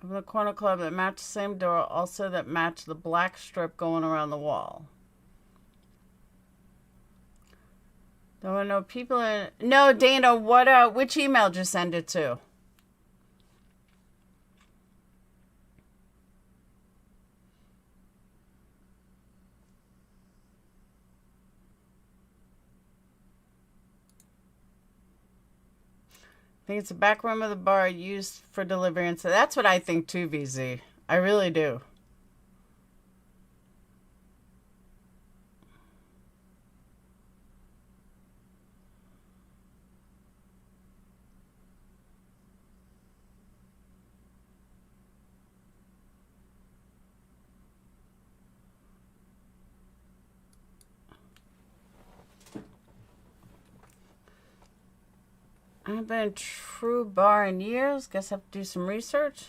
The corner club that matched the same door, also that matched the black strip going around the wall. There were no people in. No, Dana. What? Which email did you send it to? I think it's the back room of the bar used for delivery, and so that's what I think too, VZ. I really do. I haven't been in True Bar in years. Guess I have to do some research.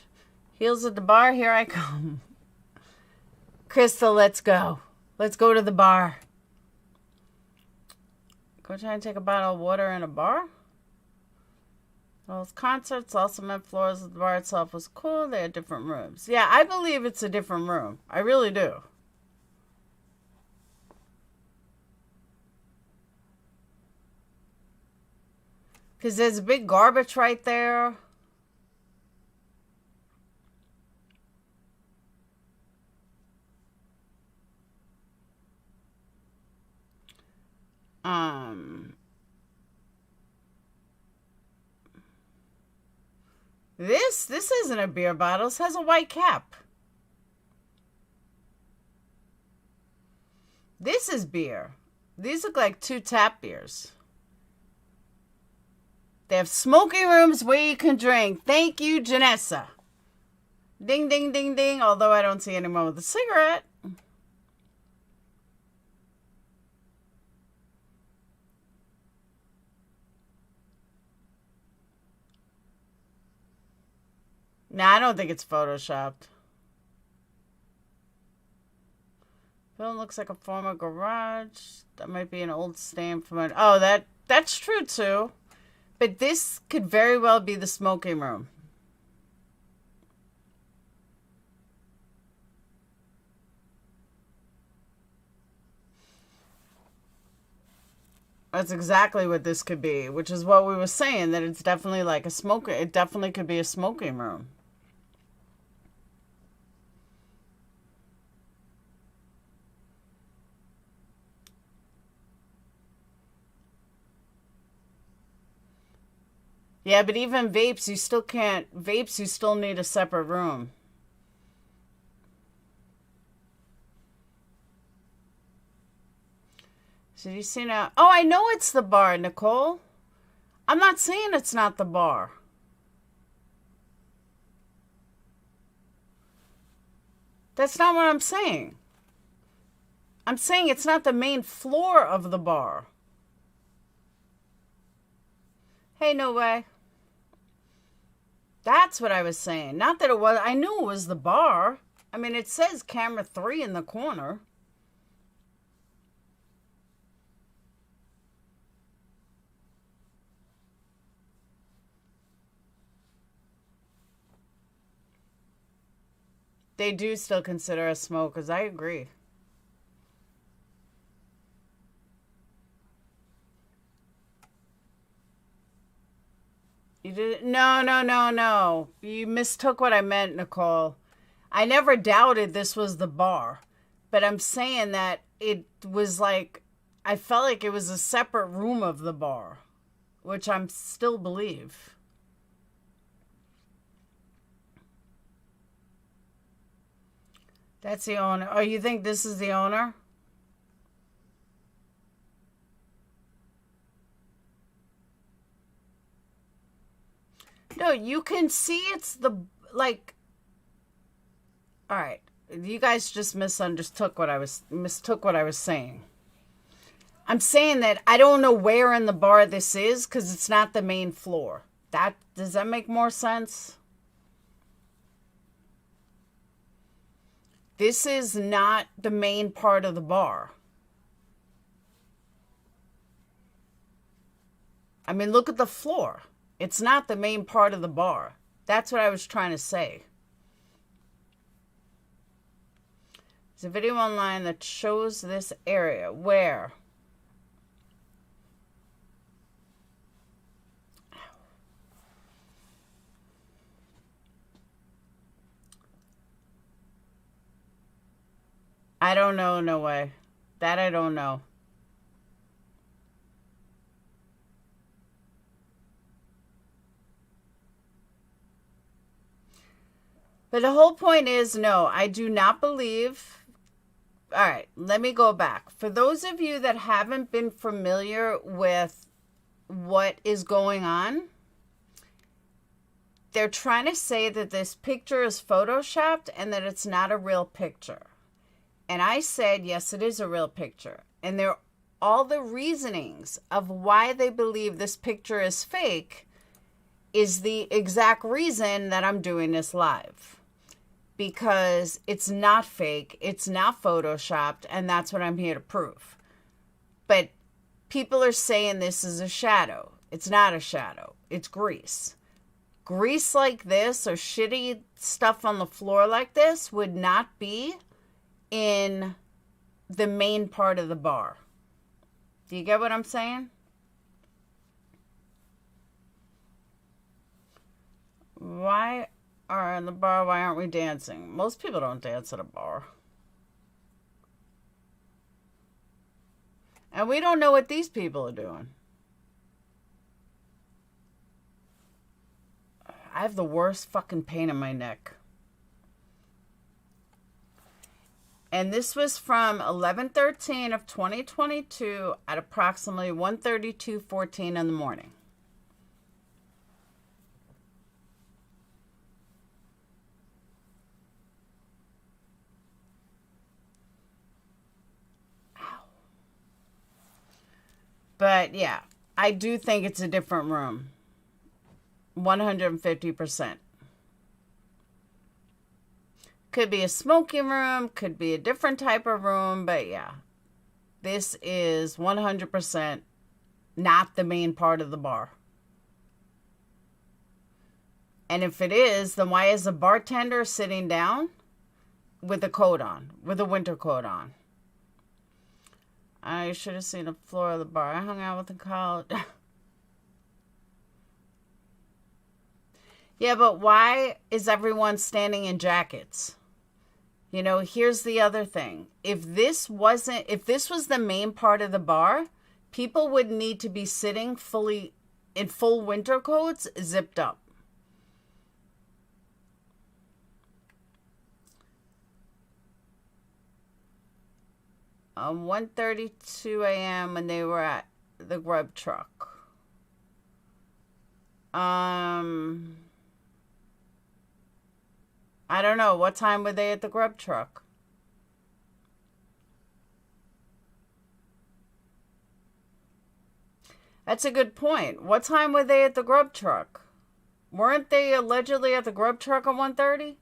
Heels at the bar. Here I come. Crystal, let's go. Let's go to the bar. Go try and take a bottle of water in a bar? Those concerts also meant floors of the bar itself was cool. They had different rooms. Yeah, I believe it's a different room. I really do. Because there's a big garbage right there. This isn't a beer bottle. This has a white cap. This is beer. These look like 2 tap beers. They have smoking rooms where you can drink. Thank you, Janessa. Ding, ding, ding, ding. Although I don't see anyone with a cigarette. Nah, I don't think it's photoshopped. Building looks like a former garage. That might be an old stain from an... Oh, that's true, too. But this could very well be the smoking room. That's exactly what this could be, which is what we were saying, that it's definitely like a smoker. It definitely could be a smoking room. Yeah, but even vapes, you still can't. Vapes, you still need a separate room. So you see now? Oh, I know it's the bar, Nicole. I'm not saying it's not the bar. That's not what I'm saying. I'm saying it's not the main floor of the bar. Hey, no way. That's what I was saying. Not that it was. I knew it was the bar. I mean, it says camera 3 in the corner. They do still consider us smokers. I agree. You did no. You mistook what I meant, Nicole. I never doubted this was the bar, but I'm saying that it was like I felt like it was a separate room of the bar, which I'm still believe. That's the owner. Oh, you think this is the owner? No, you can see it's the, like, all right. You guys just mistook what I was saying. I'm saying that I don't know where in the bar this is because it's not the main floor. Does that make more sense? This is not the main part of the bar. I mean, look at the floor. It's not the main part of the bar. That's what I was trying to say. There's a video online that shows this area where I don't know, no way. That I don't know. But the whole point is, no, I do not believe. All right, let me go back. For those of you that haven't been familiar with what is going on, they're trying to say that this picture is photoshopped and that it's not a real picture. And I said, yes, it is a real picture. And they're all the reasonings of why they believe this picture is fake is the exact reason that I'm doing this live. Because it's not fake, it's not photoshopped, and that's what I'm here to prove. But people are saying this is a shadow. It's not a shadow, it's grease. Grease like this or shitty stuff on the floor like this would not be in the main part of the bar. Do you get what I'm saying? Why are in the bar? Why aren't we dancing? Most people don't dance at a bar. And we don't know what these people are doing. I have the worst fucking pain in my neck. And this was from 11/13 of 2022 at approximately 1:32:14 in the morning. Ow. But yeah, I do think it's a different room. 150%. Could be a smoking room, could be a different type of room, but yeah. This is 100% not the main part of the bar. And if it is, then why is the bartender sitting down with a coat on, with a winter coat on? I should have seen the floor of the bar. I hung out with the college. Yeah, but why is everyone standing in jackets? You know, here's the other thing. If this was the main part of the bar, people would need to be sitting in full winter coats, zipped up. – 1:32 a.m. when they were at the grub truck. I don't know. What time were they at the grub truck? That's a good point. What time were they at the grub truck? Weren't they allegedly at the grub truck at 1:30?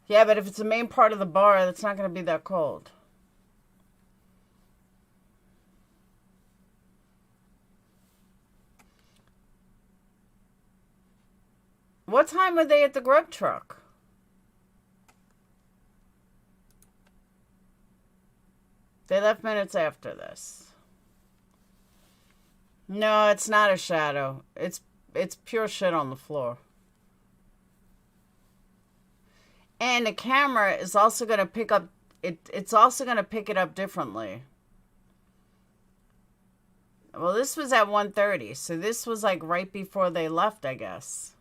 Yeah, but if it's the main part of the bar, that's not going to be that cold. What time were they at the grub truck? They left minutes after this. No, it's not a shadow. It's pure shit on the floor. And the camera is also going to pick up it's also going to pick it up differently. Well, this was at 1:30, so this was like right before they left, I guess.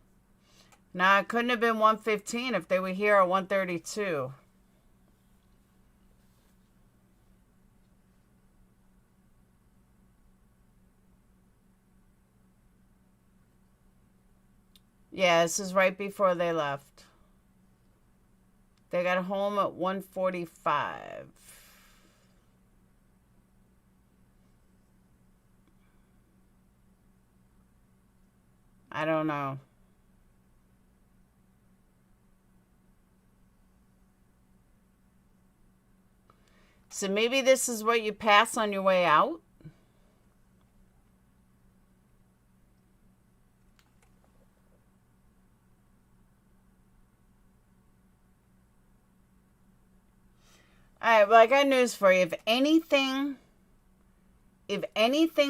Now, it couldn't have been 1:15 if they were here at 1:32. Yeah, this is right before they left. They got home at 1:45. I don't know. So maybe this is what you pass on your way out? Alright, well, I got news for you. If anything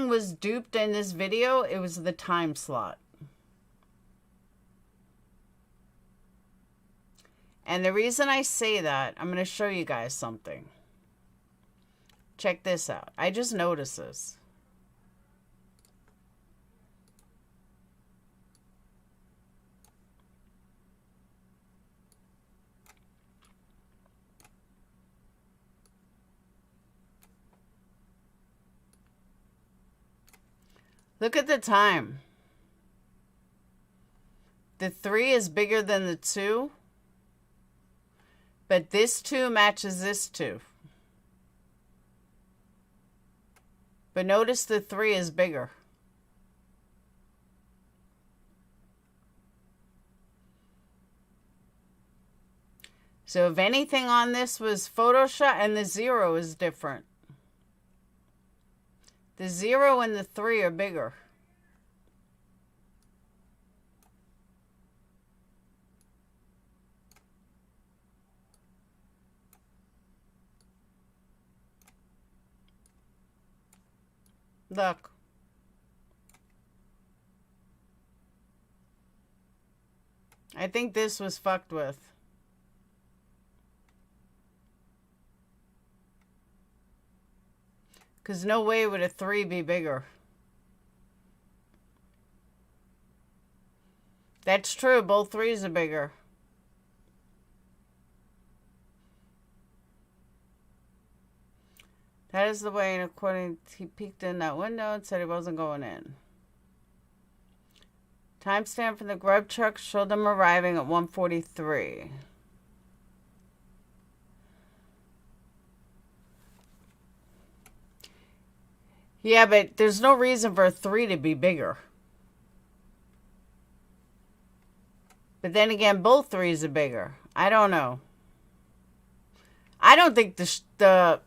was duped in this video, it was the time slot. And the reason I say that, I'm going to show you guys something. Check this out. I just noticed this. Look at the time. The 3 is bigger than the 2. But this 2 matches this 2. But notice the 3 is bigger. So if anything on this was Photoshop, and the 0 is different. The 0 and the 3 are bigger. Look. I think this was fucked with. Because no way would a 3 be bigger. That's true. Both 3s are bigger. That is the way, and according, he peeked in that window and said he wasn't going in. Timestamp from the grub truck showed them arriving at 1:43. Yeah, but there's no reason for a 3 to be bigger. But then again, both 3s are bigger. I don't know. I don't think the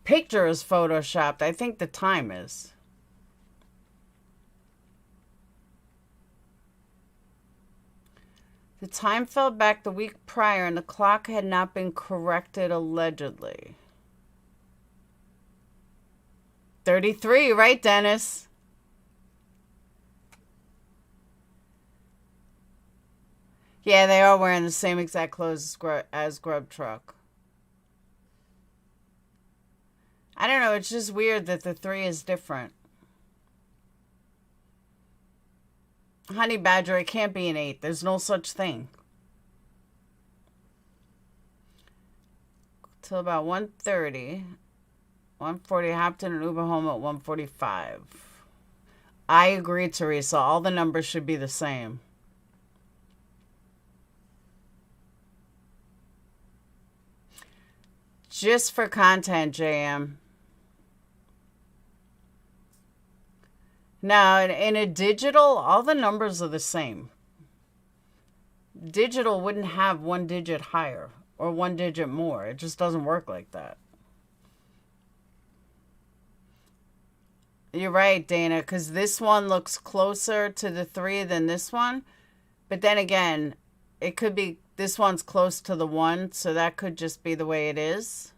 picture is photoshopped. I think the time is. The time fell back the week prior and the clock had not been corrected allegedly. 33, right, Dennis? Yeah, they are wearing the same exact clothes as Grub Truck. I don't know, it's just weird that the 3 is different. Honey Badger, it can't be an 8. There's no such thing. Till about 1:30. 1:40, hopped in an Uber home at 1:45. I agree, Teresa. All the numbers should be the same. Just for content, JM. Now, in a digital, all the numbers are the same. Digital wouldn't have 1 digit higher or 1 digit more. It just doesn't work like that. You're right, Dana, because this one looks closer to the 3 than this one. But then again, it could be this one's close to the 1, so that could just be the way it is.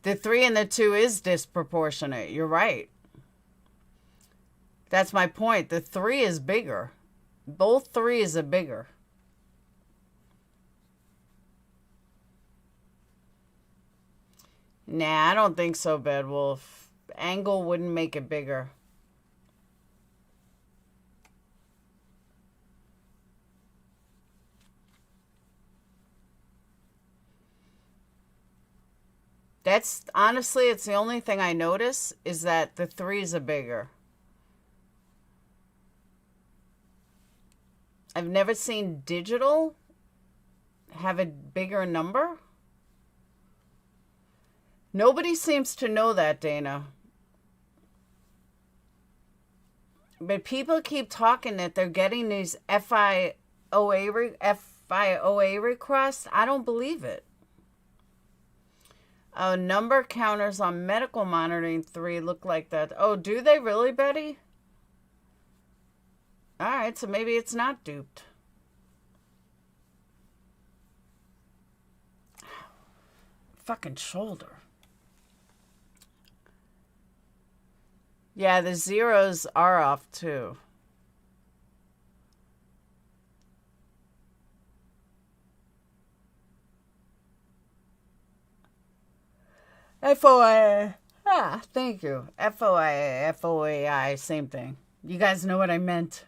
The 3 and the 2 is disproportionate. You're right. That's my point. The 3 is bigger. Both 3s are bigger. Nah, I don't think so, Bad Wolf. Angle wouldn't make it bigger. That's honestly, it's the only thing I notice is that the 3s are bigger. I've never seen digital have a bigger number. Nobody seems to know that, Dana. But people keep talking that they're getting these FIOA requests. I don't believe it. Oh, number counters on medical monitoring 3 look like that. Oh, do they really, Betty? All right, so maybe it's not duped. Fucking shoulder. Yeah, the zeros are off too. FOIA. Ah, thank you. FOIA, FOAI, same thing. You guys know what I meant.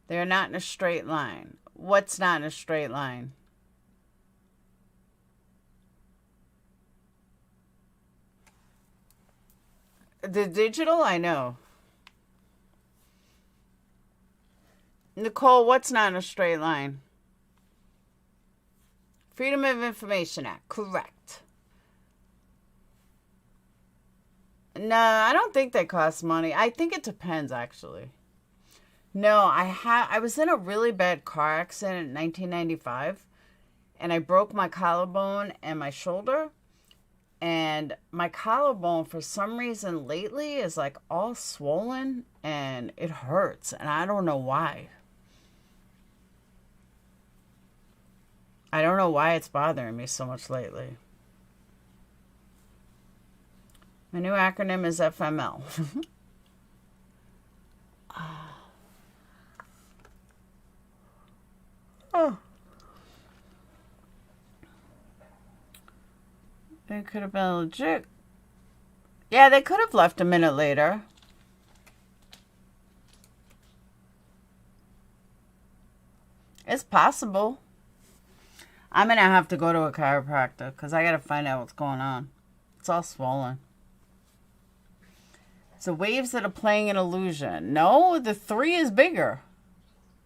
They're not in a straight line. What's not in a straight line? The digital, I know. Nicole, what's not in a straight line? Freedom of Information Act, correct. No, I don't think they cost money. I think it depends, actually. No, I was in a really bad car accident in 1995, and I broke my collarbone and my shoulder. And my collarbone, for some reason lately, is like all swollen, and it hurts, and I don't know why. I don't know why it's bothering me so much lately. My new acronym is FML. Oh. It could have been legit. Yeah, they could have left a minute later. It's possible. I'm going to have to go to a chiropractor because I got to find out what's going on. It's all swollen. So waves that are playing an illusion. No, the 3 is bigger.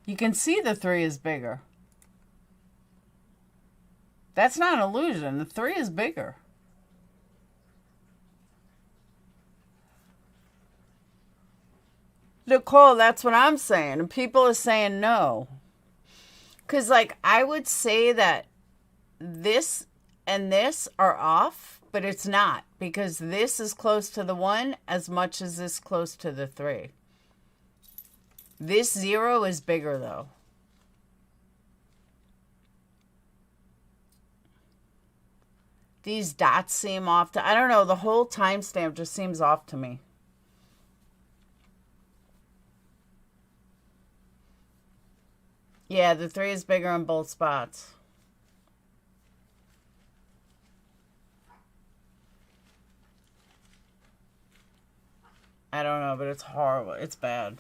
You can see the 3 is bigger. That's not an illusion. The 3 is bigger. Nicole, that's what I'm saying. And people are saying no. Because, like, I would say that this and this are off, but it's not. Because this is close to the 1 as much as this close to the 3. This 0 is bigger, though. These dots seem off. I don't know. The whole timestamp just seems off to me. Yeah, the 3 is bigger in both spots. I don't know, but it's horrible. It's bad.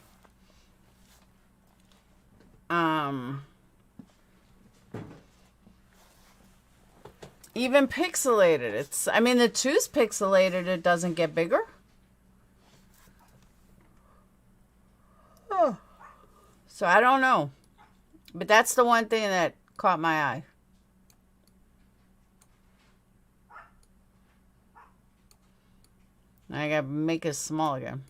Even pixelated. I mean, the 2's pixelated. It doesn't get bigger. Oh. So I don't know. But that's the one thing that caught my eye. I gotta make it small again.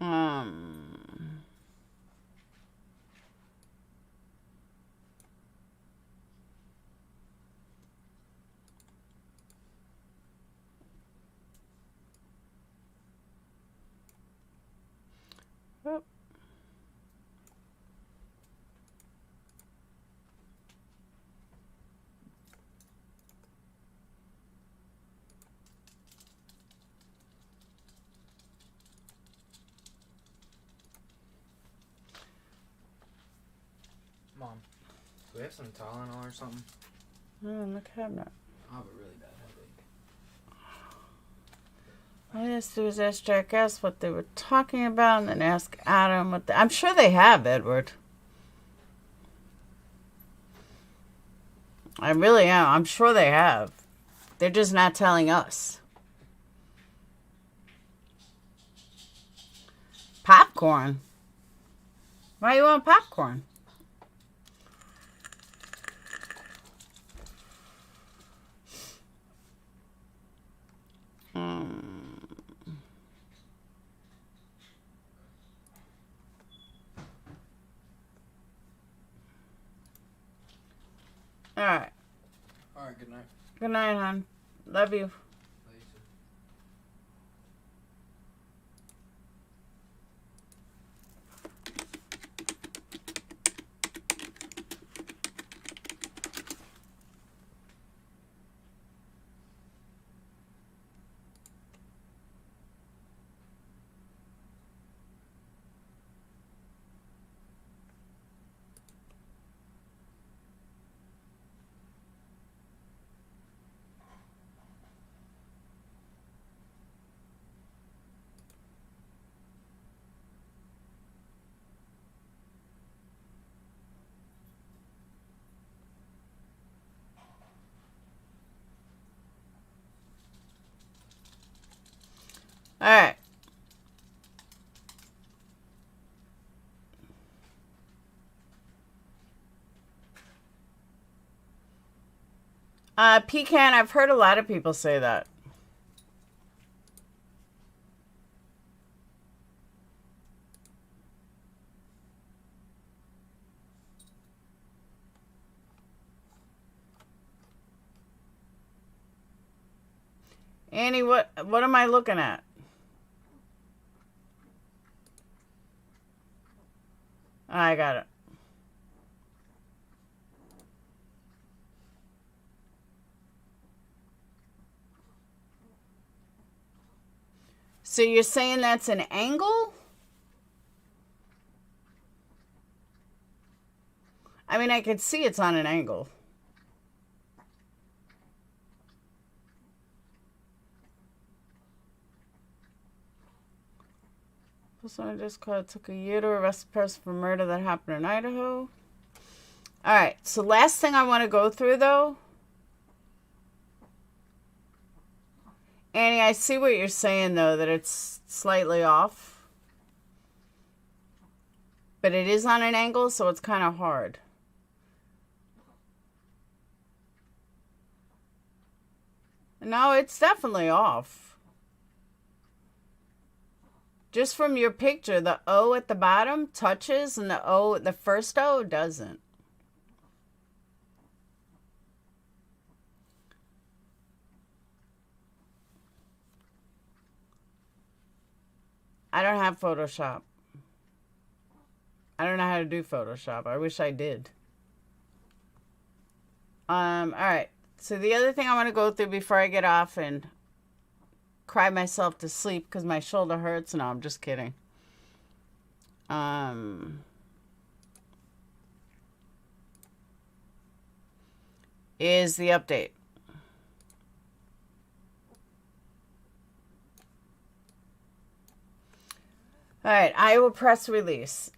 Oh. Mom, do we have some Tylenol or something? In the cabinet. I have a really bad headache. All I have to do is ask Jackass what they were talking about and then ask Adam what I'm sure they have, Edward. I really am. I'm sure they have. They're just not telling us. Popcorn? Why you want popcorn? All right. All right, good night. Good night, hon. Love you. All right. Pecan, I've heard a lot of people say that. Annie, what am I looking at? I got it. So you're saying that's an angle? I mean, I could see it's on an angle. Someone just called, took a year to arrest a person for murder that happened in Idaho. All right, so last thing I want to go through, though, Annie, I see what you're saying, though, that it's slightly off. But it is on an angle, so it's kind of hard. No, it's definitely off. Just from your picture, the O at the bottom touches and the first O doesn't. I don't have Photoshop. I don't know how to do Photoshop. I wish I did. All right. So the other thing I want to go through before I get off and cry myself to sleep because my shoulder hurts. No, I'm just kidding. Is the update. All right, Iowa press release.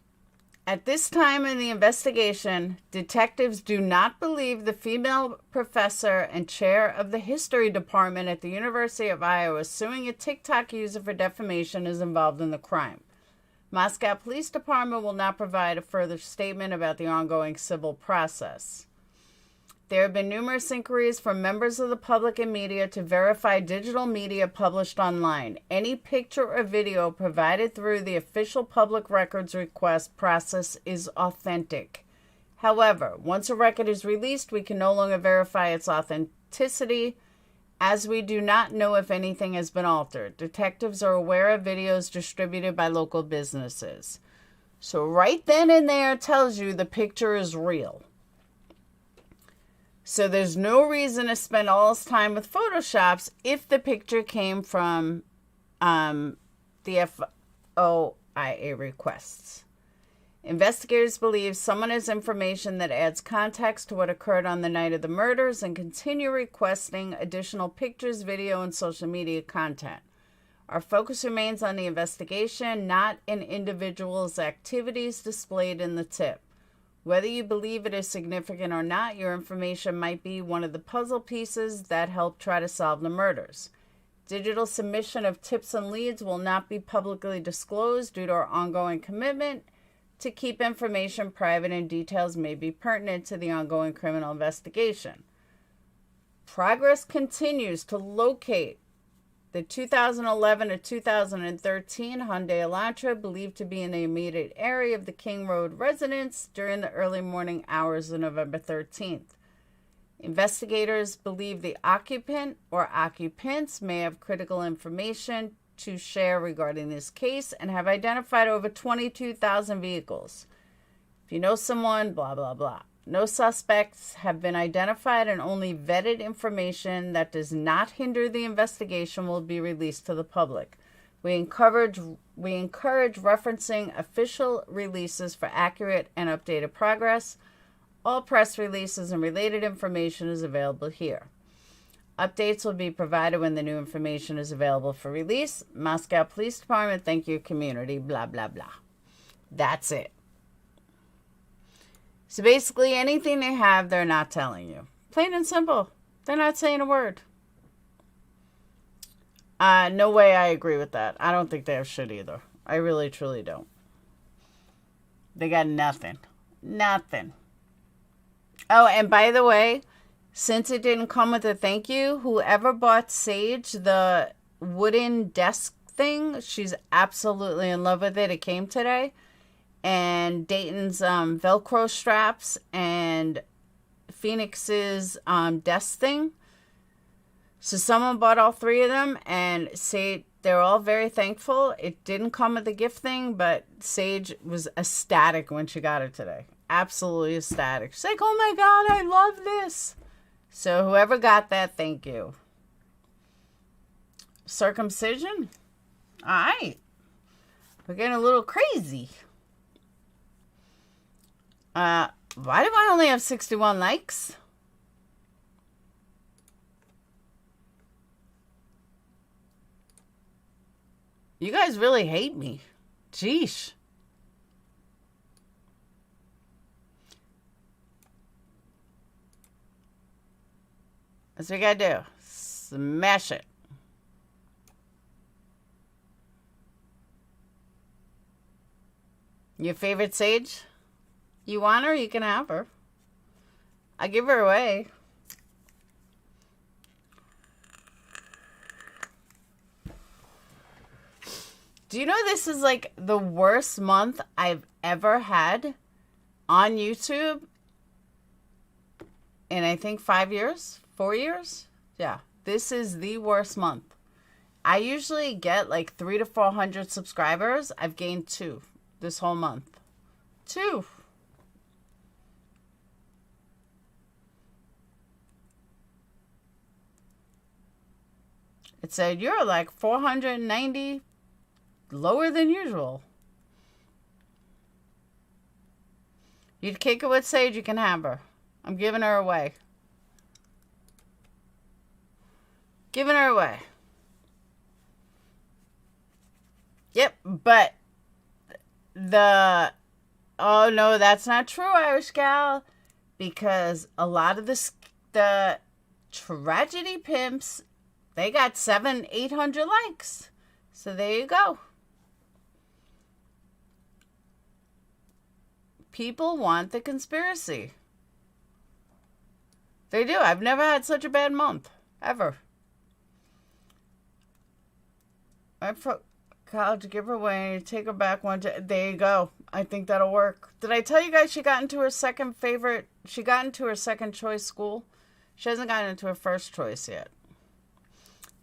At this time in the investigation, detectives do not believe the female professor and chair of the history department at the University of Iowa suing a TikTok user for defamation is involved in the crime. Moscow Police Department will not provide a further statement about the ongoing civil process. There have been numerous inquiries from members of the public and media to verify digital media published online. Any picture or video provided through the official public records request process is authentic. However, once a record is released, we can no longer verify its authenticity, as we do not know if anything has been altered. Detectives are aware of videos distributed by local businesses. So right then and there it tells you the picture is real. So there's no reason to spend all this time with Photoshops if the picture came from the FOIA requests. Investigators believe someone has information that adds context to what occurred on the night of the murders and continue requesting additional pictures, video, and social media content. Our focus remains on the investigation, not in individuals' activities displayed in the tip. Whether you believe it is significant or not, your information might be one of the puzzle pieces that help try to solve the murders. Digital submission of tips and leads will not be publicly disclosed due to our ongoing commitment to keep information private, and details may be pertinent to the ongoing criminal investigation. Progress continues to locate the 2011 to 2013 Hyundai Elantra, believed to be in the immediate area of the King Road residence during the early morning hours of November 13th. Investigators believe the occupant or occupants may have critical information to share regarding this case and have identified over 22,000 vehicles. If you know someone, blah, blah, blah. No suspects have been identified, and only vetted information that does not hinder the investigation will be released to the public. We encourage referencing official releases for accurate and updated progress. All press releases and related information is available here. Updates will be provided when the new information is available for release. Moscow Police Department, thank you, community, blah, blah, blah. That's it. So basically, anything they have, they're not telling you. Plain and simple. They're not saying a word. No way I agree with that. I don't think they have shit either. I really, truly don't. They got nothing. Nothing. Oh, and by the way, since it didn't come with a thank you, whoever bought Sage the wooden desk thing, she's absolutely in love with it. It came today. And Dayton's Velcro straps and Phoenix's desk thing. So someone bought all three of them, and they're all very thankful. It didn't come with the gift thing, but Sage was ecstatic when she got it today. Absolutely ecstatic. She's like, oh my God, I love this. So whoever got that, thank you. Circumcision? All right. We're getting a little crazy. Why do I only have 61 likes? You guys really hate me. Jeesh. That's what you gotta do. Smash it. Your favorite sage? You want her? You can have her. I give her away. Do you know this is like the worst month I've ever had on YouTube in I think 5 years? 4 years? Yeah. This is the worst month. I usually get like 300 to 400 subscribers. I've gained 2 this whole month. 2. It said you're like 490 lower than usual. You'd kick it with Sage, you can have her. I'm giving her away. Giving her away. Yep, but oh no, that's not true, Irish gal, because a lot of the tragedy pimps, they got 700-800 likes. So there you go. People want the conspiracy. They do. I've never had such a bad month. Ever. I'm for college giveaway. Take her back one day. There you go. I think that'll work. Did I tell you guys she got into her second favorite? She got into her second choice school. She hasn't gotten into her first choice yet.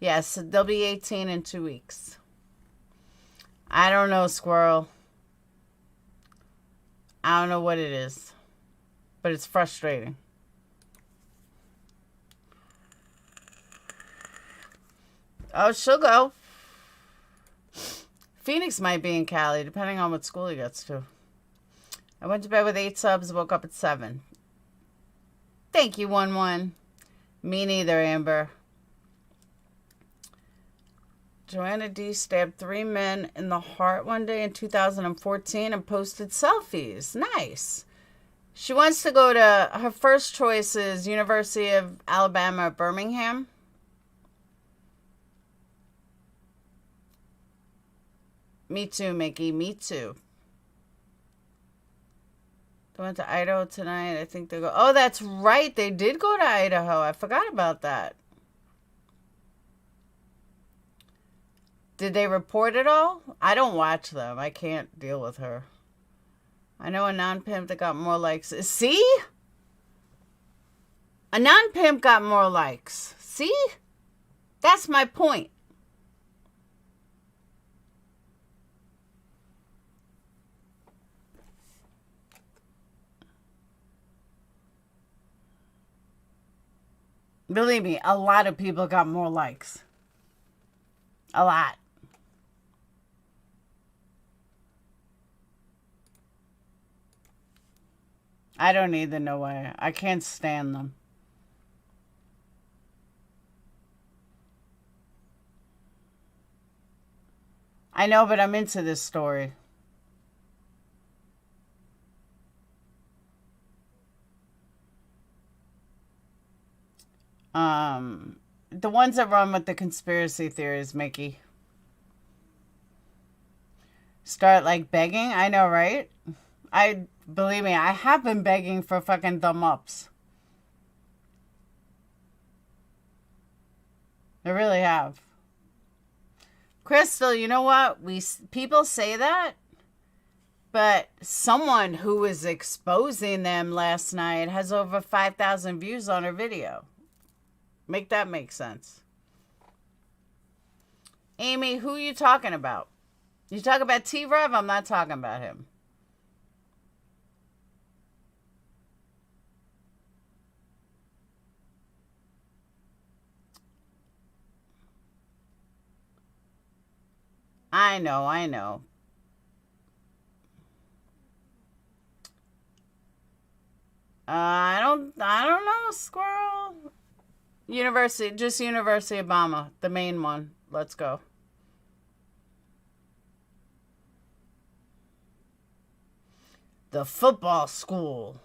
Yes, they'll be 18 in 2 weeks. I don't know, Squirrel. I don't know what it is. But it's frustrating. Oh, she'll go. Phoenix might be in Cali, depending on what school he gets to. I went to bed with 8 subs, woke up at 7. Thank you, 1-1. Me neither, Amber. Joanna D. stabbed 3 men in the heart one day in 2014 and posted selfies. Nice. She wants to go to, her first choice is University of Alabama at Birmingham. Me too, Mickey. Me too. They went to Idaho tonight. I think they go. Oh, that's right. They did go to Idaho. I forgot about that. Did they report it all? I don't watch them. I can't deal with her. I know a non-pimp that got more likes. See? A non-pimp got more likes. See? That's my point. Believe me, a lot of people got more likes. A lot. I don't either, no way. I can't stand them. I know, but I'm into this story. The ones that run with the conspiracy theories, Mickey. Start like begging? I know, right? Believe me, I have been begging for fucking thumb ups. I really have. Crystal, you know what? People say that, but someone who was exposing them last night has over 5,000 views on her video. Make that make sense. Amy, who are you talking about? You talk about T-Rev? I'm not talking about him. I know. I don't know, Squirrel. University of Obama, the main one. Let's go. The football school.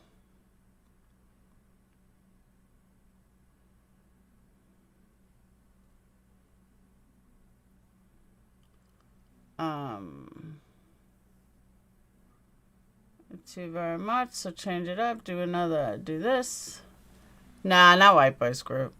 Too very much, so change it up. Do another. Do this. Nah, not White Boys Group.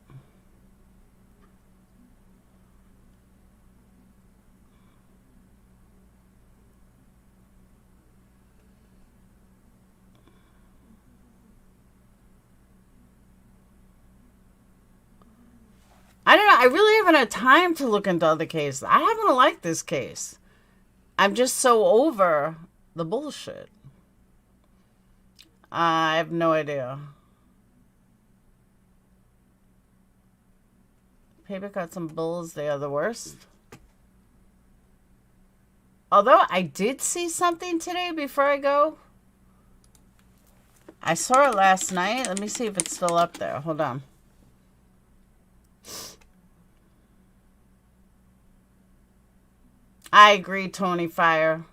I don't know. I really haven't had time to look into other cases. I haven't liked this case. I'm just so over the bullshit. I have no idea. Paper cuts and bulls, they are the worst. Although I did see something today before I go. I saw it last night. Let me see if it's still up there. Hold on. I agree, Tony Fire.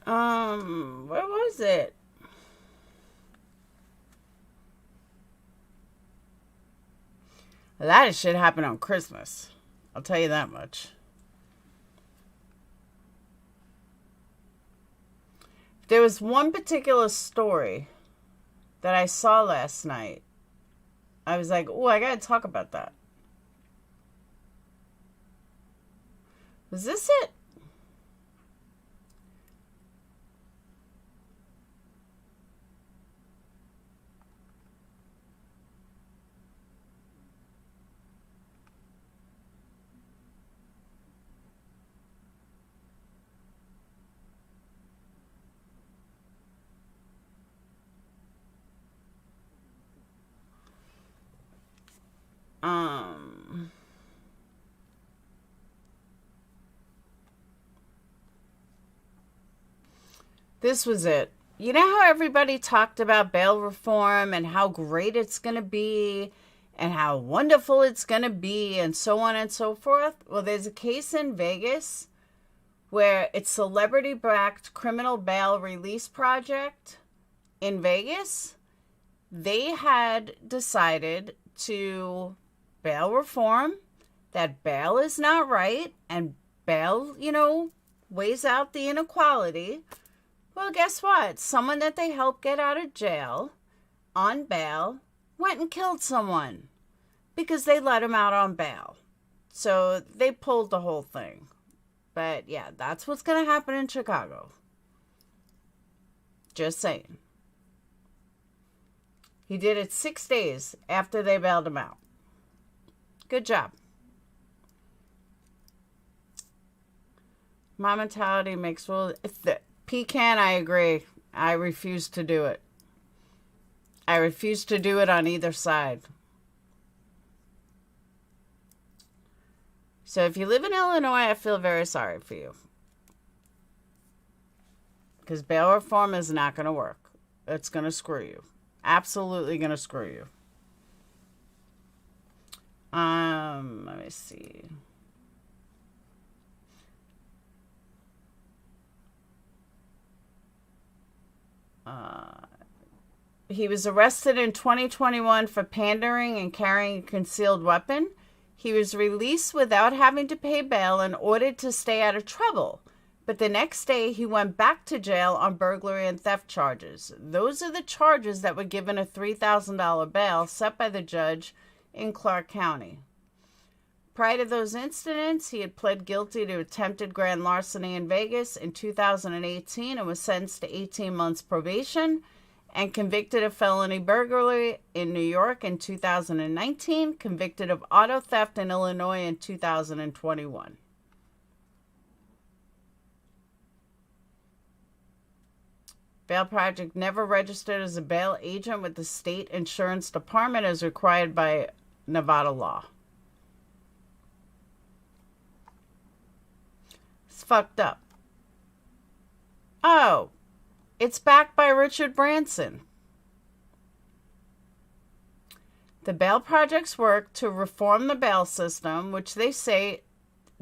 Where was it? A lot of shit happened on Christmas. I'll tell you that much. There was one particular story that I saw last night. I was like, oh, I gotta talk about that. Was this it? This was it. You know how everybody talked about bail reform and how great it's going to be and how wonderful it's going to be and so on and so forth? Well, there's a case in Vegas where it's celebrity-backed criminal bail release project in Vegas. They had decided to bail reform, that bail is not right, and bail, weighs out the inequality. Well, guess what? Someone that they helped get out of jail on bail went and killed someone because they let him out on bail. So they pulled the whole thing. But yeah, that's what's going to happen in Chicago. Just saying. He did it 6 days after they bailed him out. Good job. My mentality makes rules. Pecan, I agree. I refuse to do it. I refuse to do it on either side. So if you live in Illinois, I feel very sorry for you. Because bail reform is not going to work. It's going to screw you. Absolutely going to screw you. Let me see. He was arrested in 2021 for pandering and carrying a concealed weapon. He was released without having to pay bail and ordered to stay out of trouble But the next day, he went back to jail on burglary and theft charges. Those are the charges that were given a $3,000 bail set by the judge in Clark County. Prior to those incidents, he had pled guilty to attempted grand larceny in Vegas in 2018 and was sentenced to 18 months probation, and convicted of felony burglary in New York in 2019, convicted of auto theft in Illinois in 2021. Bail Project never registered as a bail agent with the state insurance department as required by Nevada law. It's fucked up. Oh, it's backed by Richard Branson. The Bail Project's work to reform the bail system, which they say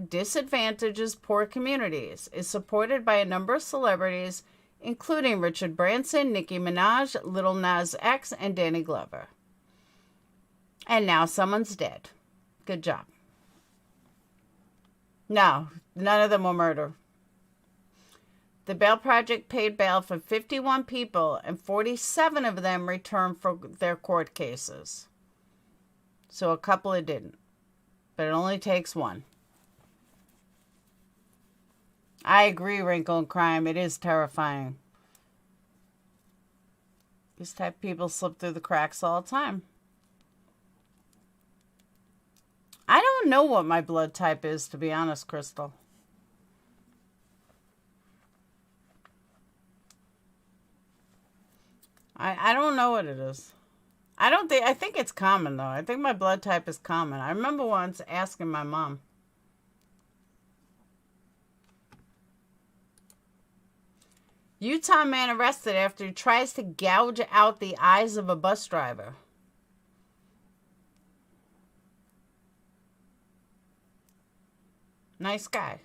disadvantages poor communities, is supported by a number of celebrities, including Richard Branson, Nicki Minaj, Lil Nas X, and Danny Glover. And now someone's dead. Good job. No, none of them were murder. The Bail Project paid bail for 51 people, and 47 of them returned for their court cases. So a couple of didn't. But it only takes one. I agree, Wrinkle in Crime. It is terrifying. These type of people slip through the cracks all the time. I don't know what my blood type is, to be honest, Crystal. I don't know what it is. I think it's common, though. I think my blood type is common. I remember once asking my mom. Utah man arrested after he tries to gouge out the eyes of a bus driver. Nice guy.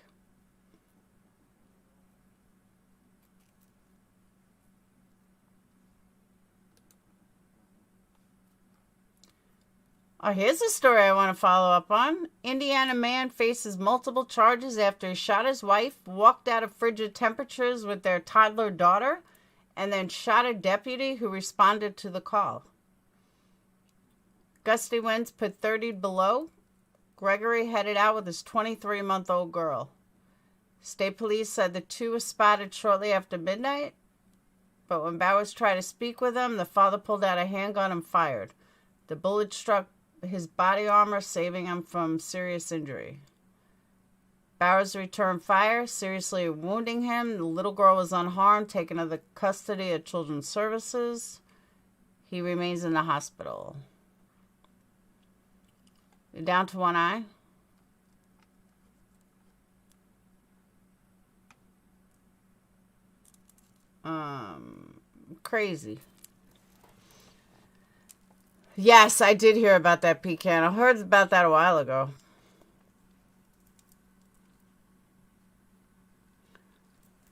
Oh, here's a story I want to follow up on. Indiana man faces multiple charges after he shot his wife, walked out of frigid temperatures with their toddler daughter, and then shot a deputy who responded to the call. Gusty winds put 30 below. Gregory headed out with his 23-month-old girl. State police said the two were spotted shortly after midnight, but when Bowers tried to speak with them, the father pulled out a handgun and fired. The bullet struck his body armor, saving him from serious injury. Bowers returned fire, seriously wounding him. The little girl was unharmed, taken into the custody of Children's Services. He remains in the hospital. You're down to one eye. Crazy. Yes, I did hear about that pecan. I heard about that a while ago.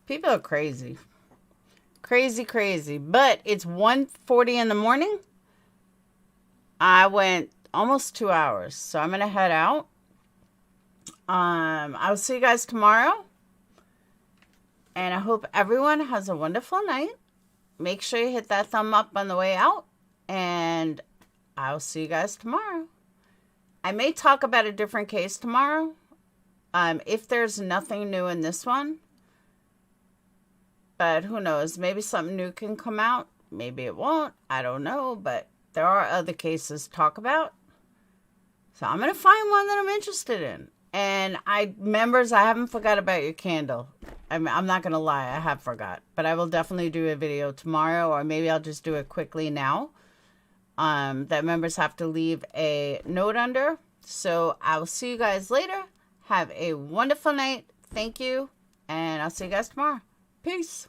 People are crazy. Crazy, crazy. But it's 1:40 in the morning. I went almost 2 hours. So I'm going to head out. I'll see you guys tomorrow. And I hope everyone has a wonderful night. Make sure you hit that thumb up on the way out. And I'll see you guys tomorrow. I may talk about a different case tomorrow. If there's nothing new in this one. But who knows? Maybe something new can come out. Maybe it won't. I don't know. But there are other cases to talk about. So I'm going to find one that I'm interested in. And members, I haven't forgot about your candle. I'm not going to lie. I have forgot. But I will definitely do a video tomorrow. Or maybe I'll just do it quickly now. That members have to leave a note under. So I will see you guys later. Have a wonderful night. Thank you. And I'll see you guys tomorrow. Peace.